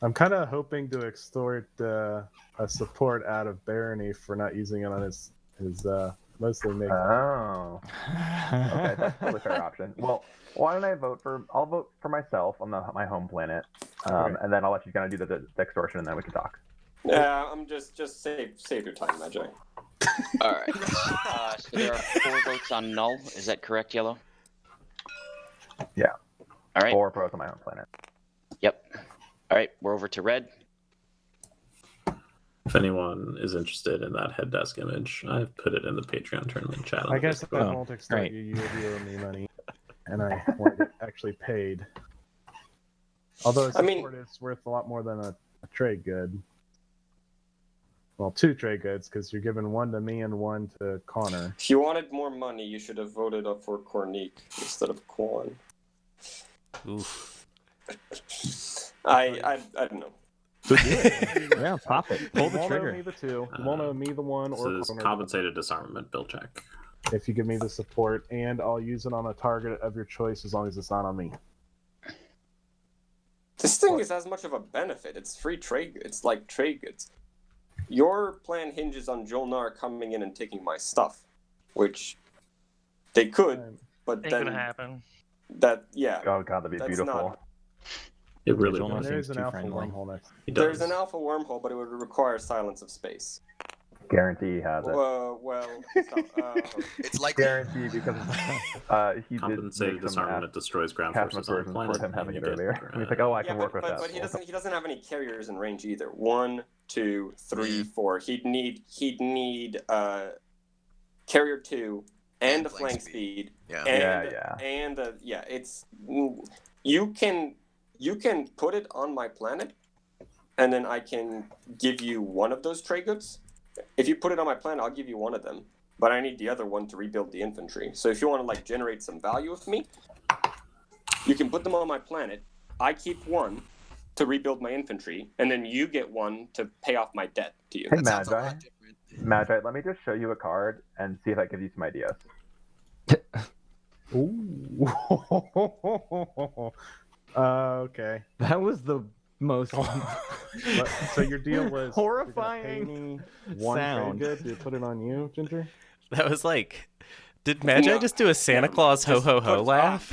I'm kind of hoping to extort a support out of Barony for not using it on his mostly mixed. Oh. Okay, that's still a fair option. Well, why don't I I'll vote for myself on my home planet, and then I'll let you kind of do the extortion, and then we can talk. Yeah, I'm just save your time, Magi. All right. So there are 4 votes on null. Is that correct, Yellow? Yeah. All right. 4 votes on my home planet. Yep. All right, we're over to red. If anyone is interested in that head desk image, I've put it in the Patreon tournament chat. I guess if I won't extort you, you owe me money, and I want to get actually paid. Although support is worth a lot more than a trade good. Well, 2 trade goods, because you're giving 1 to me and 1 to Conor. If you wanted more money, you should have voted up for Cornique instead of Quan. Oof. I don't know. Yeah, pop it. Pull the trigger. You won't owe me the 2. You won't owe me the 1 or This is Conor. compensated disarmament bill check. If you give me the support, and I'll use it on a target of your choice as long as it's not on me. This thing is as much of a benefit. It's free trade. It's like trade goods. Your plan hinges on Jol-Nar coming in and taking my stuff, which they could, but Ain't then gonna happen. Oh god, that'd be beautiful. Not... It really Jol-Nar does. There's an too alpha friendly. wormhole next. It does. There's an alpha wormhole, but it would require silence of space. Guarantee he has it. It's like Guarantee because he did Compensated disarmament destroys ground custom forces on the versions planet. for him having and it you get, earlier. He's like, oh, I can work with that. But he doesn't have any carriers in range either. 1, 2, 3, 4. He'd need carrier 2 and a flank speed. It's you can put it on my planet, and then I can give you 1 of those trade goods. If you put it on my planet, I'll give you 1 of them. But I need the other 1 to rebuild the infantry. So if you want to generate some value with me, you can put them on my planet. I keep 1 to rebuild my infantry, and then you get 1 to pay off my debt to you. Hey, Magi, let me just show you a card and see if that gives you some ideas. Ooh. Okay. That was the most So your deal was horrifying pay me 1 sound. trade good to put it on you, Ginger? That was like, did Magi just do a Santa Claus ho ho ho laugh?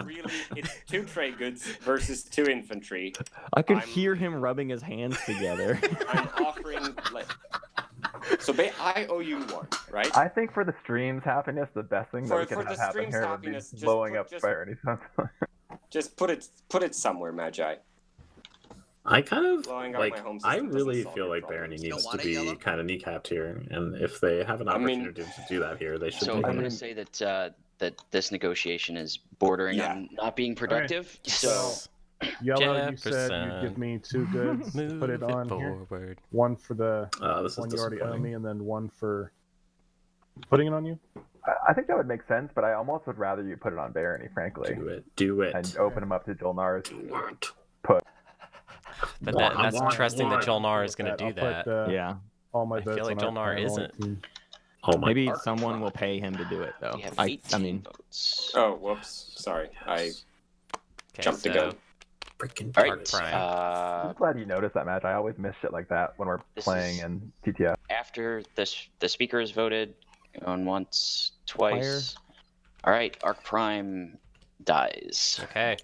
Really, it's 2 trade goods versus 2 infantry. I could hear him rubbing his hands together. I'm offering So I owe you 1, right? I think for the stream's happiness, the best thing that we could have happen here would be blowing up Barony. Just put it somewhere, Magi. I kind of like. I really feel like Barony needs to be kind of kneecapped here, and if they have an opportunity to do that here, they should. So I'm going to say that that this negotiation is bordering on not being productive. Right. So, Yellow, you said you'd give me 2 goods to put it on here. 1 for the one you already owe me, and then 1 for putting it on you. I think that would make sense, but I almost would rather you put it on Barony, frankly. Do it, and open him up to Jol-Nar's put. But that's trusting that Jol-Nar is going to do that. Yeah. All my I feel like Jol-Nar isn't. Maybe someone will pay him to do it, though. I mean. Votes. Oh, whoops! Sorry, I jumped the gun. Freaking all right. I'm glad you noticed that, Match. I always miss shit like that when we're playing in TTF. After the speaker is voted, going once, twice. All right, Arc Prime dies. Okay.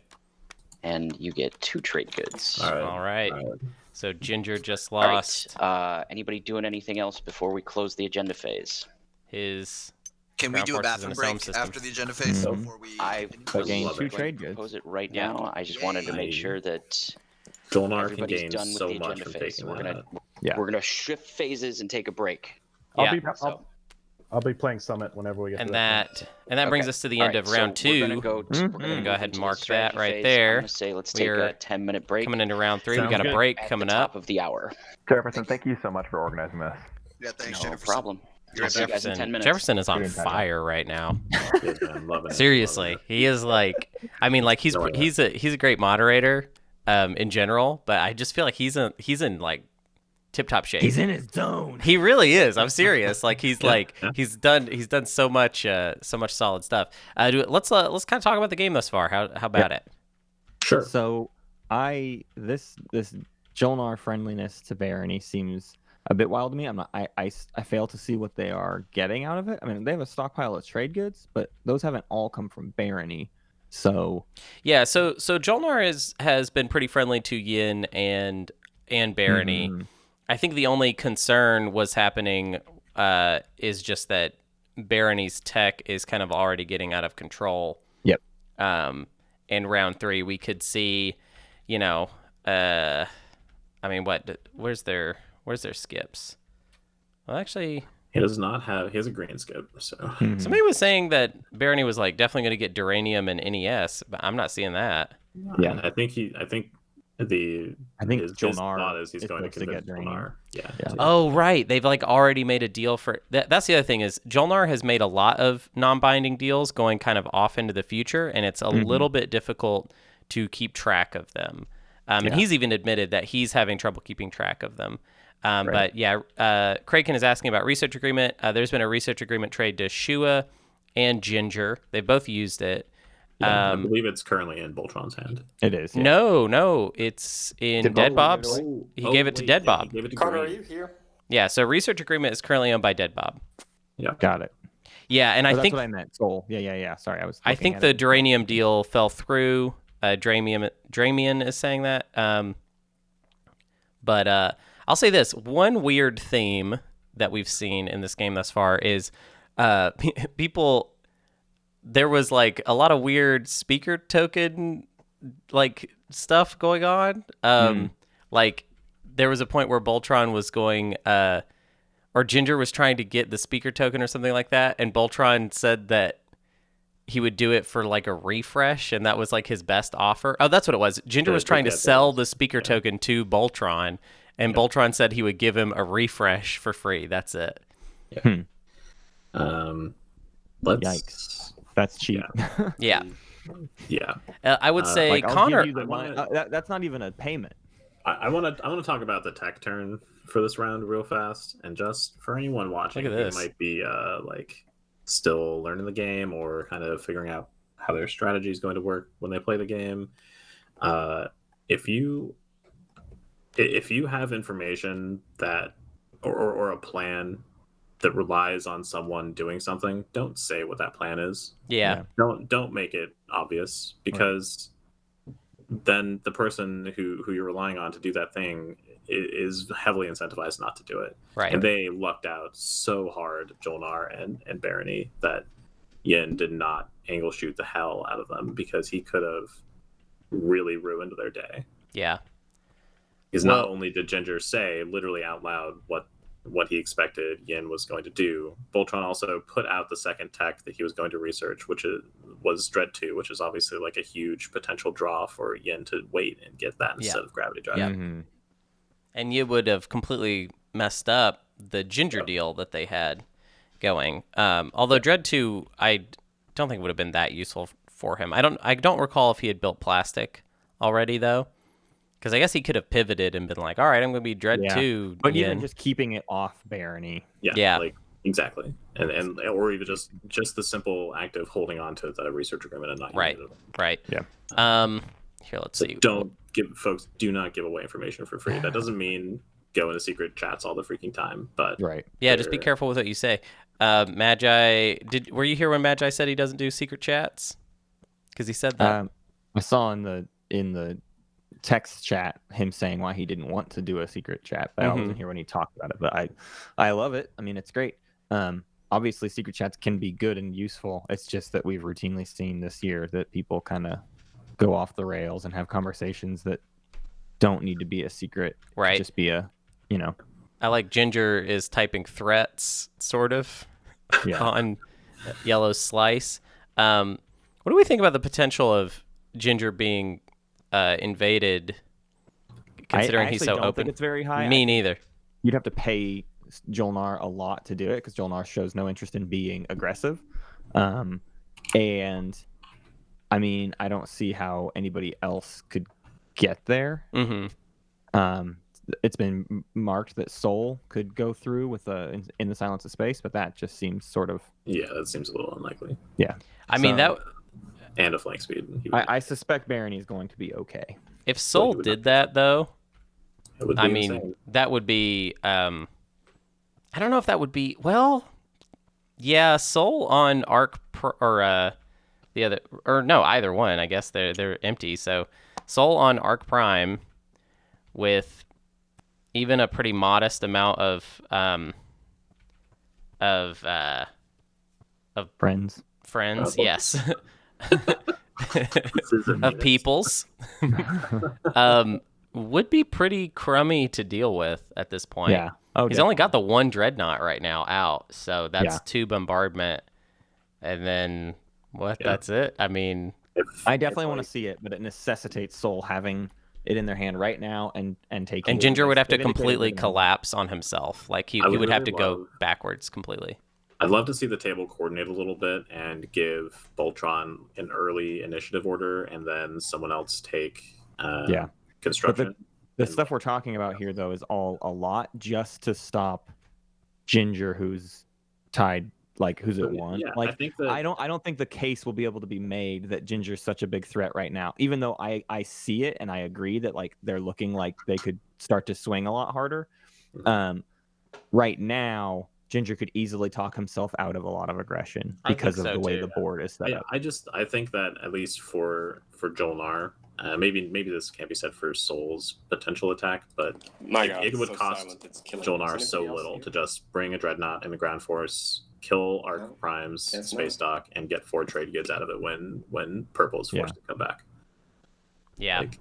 And you get 2 trade goods. All right. So Ginger just lost. Right. Anybody doing anything else before we close the agenda phase? Can we do a bathroom break after the agenda phase? Before we gain 2 trade goods. Propose it right now. I just wanted to make sure that Jol-Nar can everybody's gain done with so the much agenda from phase. taking We're gonna shift phases and take a break. I'll be playing Summit whenever we get to that. And that brings us to the end of round 2. We're gonna go ahead and mark that right there. I'm gonna say let's take a 10-minute break. Coming into round 3, we got a break coming up. Top of the hour. Jefferson, thank you so much for organizing this. Yeah, thanks, no Jefferson. problem. I'll see you guys in 10 minutes. Jefferson is on fire right now. I'm loving it. Seriously, he is like. I mean, like he's a great moderator, in general, but I just feel like he's in like tip-top shape. He's in his zone. He really is. I'm serious. Like he's he's done so much solid stuff. Let's kind of talk about the game thus far. How about it? Sure. So this Jol-Nar friendliness to Barony seems a bit wild to me. I fail to see what they are getting out of it. I mean, they have a stockpile of trade goods, but those haven't all come from Barony. So yeah, so Jol-Nar has been pretty friendly to Yin and Barony. Mm-hmm. I think the only concern was happening is just that Barony's tech is kind of already getting out of control. Yep. In round 3, we could see, I mean, where's their skips? Well, actually, he does not have. He has a green skip. So somebody was saying that Barony was like definitely going to get Duranium and NES, but I'm not seeing that. Yeah, I think Jol-Nar is he's going to get Jol-Nar. Yeah. Oh, right. They've like already made a deal for that. That's the other thing is Jol-Nar has made a lot of non-binding deals going kind of off into the future, and it's a little bit difficult to keep track of them. And he's even admitted that he's having trouble keeping track of them. But yeah, Kraken is asking about research agreement. There's been a research agreement trade to Shua and Ginger. They both used it. Yeah, I believe it's currently in Voltron's hand. It is. Yeah. No, it's in Dead Bob's. He gave it to Dead Bob. Conor, are you here? Yeah, so research agreement is currently owned by Dead Bob. Yeah, got it. Yeah, and I think that's what I meant. Soul. Yeah. Sorry, I think the Duranium deal fell through. Dramian is saying that. But I'll say this: one weird theme that we've seen in this game thus far is people. There was like a lot of weird speaker token like stuff going on. Like there was a point where Voltron was going or Ginger was trying to get the speaker token or something like that, and Voltron said that he would do it for like a refresh, and that was like his best offer. Oh, that's what it was. Ginger was trying to sell the speaker token to Voltron, and Voltron said he would give him a refresh for free. That's it. Yeah. Yikes. That's cheap. Yeah. Yeah. I would say like, Conor. That's not even a payment. I want to talk about the tech turn for this round real fast, and just for anyone watching who might be like still learning the game or kind of figuring out how their strategy is going to work when they play the game. If you have information that or a plan that relies on someone doing something, don't say what that plan is. Yeah. Don't make it obvious, because then the person who you're relying on to do that thing is heavily incentivized not to do it. Right. And they lucked out so hard, Jol-Nar and Barony, that Yin did not angle shoot the hell out of them, because he could have really ruined their day. Yeah. Because not only did Ginger say literally out loud what he expected Yin was going to do, Voltron also put out the second tech that he was going to research, which was Dread 2, which is obviously like a huge potential draw for Yin to wait and get that instead of Gravity Drive. Yeah. Mm-hmm. And you would have completely messed up the Ginger deal that they had going. Although Dread 2, I don't think would have been that useful for him. I don't recall if he had built plastic already, though. Because I guess he could have pivoted and been like, all right, I'm going to be Dread 2. But even just keeping it off Barony. Yeah. Like, exactly. And or even just the simple act of holding on to the research agreement and not using it. Right. Yeah. Here, let's see. Do not give away information for free. That doesn't mean go into secret chats all the freaking time. But yeah, just be careful with what you say. Magi, were you here when Magi said he doesn't do secret chats? Because he said that. I saw in the text chat him saying why he didn't want to do a secret chat, but I wasn't here when he talked about it. But I love it. I mean, it's great. Obviously secret chats can be good and useful. It's just that we've routinely seen this year that people kind of go off the rails and have conversations that don't need to be a secret. Right. Just be I like Ginger is typing threats sort of on Yellow Slice. What do we think about the potential of Ginger being invaded, considering he's so open? I don't think it's very high. Me neither. You'd have to pay Jol-Nar a lot to do it, because Jol-Nar shows no interest in being aggressive. And I mean, I don't see how anybody else could get there. It's been marked that Soul could go through with in the Silence of Space, but that just seems sort of... Yeah, that seems a little unlikely. Yeah. I mean, that... And a flank speed. I suspect Barony is going to be okay. If Soul did that, though, I mean, insane. That would be... I don't know if that would be... Well, yeah, Soul on Arc... or the other... Or no, either one. I guess they're empty. So Soul on Arc Prime with even a pretty modest amount of friends. Yes. Of peoples would be pretty crummy to deal with at this point. Yeah. He's only got the one Dreadnought right now out, so that's 2 bombardment, and then that's it. I mean, I definitely want to see it, but it necessitates Soul having it in their hand right now and taking. And Ginger would have to completely collapse on himself. Like he would have to go backwards completely. I'd love to see the table coordinate a little bit and give Voltron an early initiative order, and then someone else take construction. The stuff we're talking about here, though, is all a lot just to stop Ginger, who's tied, like who's at 1. Yeah, like I think that... I don't think the case will be able to be made that Ginger's such a big threat right now. Even though I see it and I agree that like they're looking like they could start to swing a lot harder. Right now, Ginger could easily talk himself out of a lot of aggression because of the way the board is set up. I think that at least for Jol-Nar, maybe this can't be said for Soul's potential attack, but it would cost Jol-Nar so little to just bring a Dreadnought in the ground force, kill Arc Prime's space dock, and get 4 trade goods out of it when Purple is forced to come back. Yeah. Like,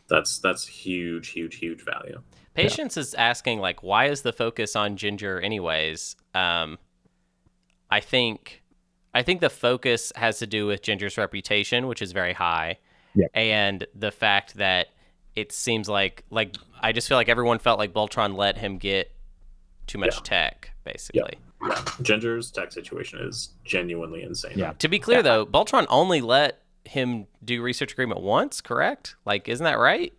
that's huge value. Patience is asking, like, why is the focus on Ginger anyways? I think the focus has to do with Ginger's reputation, which is very high, and the fact that it seems like I just feel like everyone felt like Voltron let him get too much tech, basically. Yeah. Ginger's tech situation is genuinely insane. Yeah. To be clear, though, Voltron only let him do research agreement once, correct? Like, isn't that right?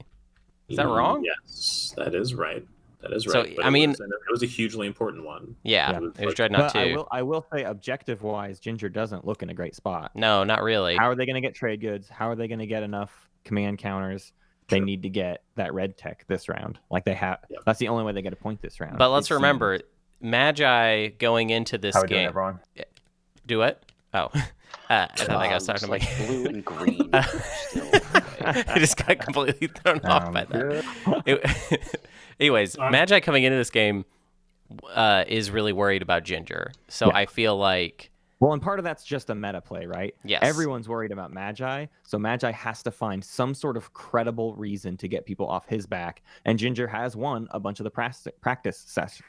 Is that wrong? Yes, that is right. So, but it was a hugely important one. Yeah, it was Dreadnought 2. I will say, objective-wise, Ginger doesn't look in a great spot. No, not really. How are they going to get trade goods? How are they going to get enough command counters? They need to get that red tech this round. Like they have. Yep. That's the only way they get a point this round. But let's remember, Magi going into this game. Doing, everyone? Do what? Oh. I thought I was talking about blue and green. I just got completely thrown off by that. Anyways, Magi coming into this game is really worried about Ginger. So I feel like... Well, and part of that's just a meta play, right? Yes. Everyone's worried about Magi, so Magi has to find some sort of credible reason to get people off his back. And Ginger has won a bunch of the practice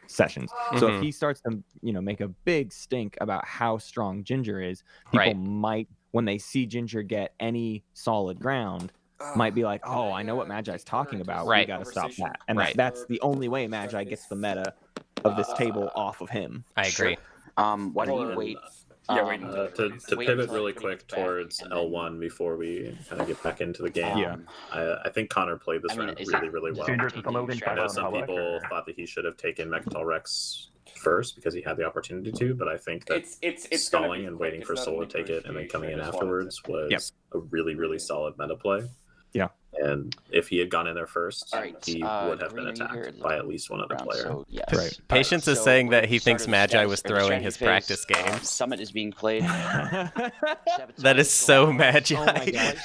sessions. So if he starts to, make a big stink about how strong Ginger is, people might, when they see Ginger get any solid ground, might be like, oh, I know what Magi's talking about. We got to stop that. And that's the only way Magi gets the meta of this table off of him. I agree. Why don't you wait? To pivot really quick towards L1 before we kind of get back into the game. I think Conor played this round really well. I know some people thought that he should have taken Mechatol Rex first because he had the opportunity to, but I think that it's stalling and waiting for Soul to take it and then coming in afterwards was a really solid meta play. Yeah. And if he had gone in there first, he would have been attacked by at least one other player. So, yes. Patience is saying that he thinks Magi was throwing his practice games. Summit is being played. That is so Magi. Oh my God.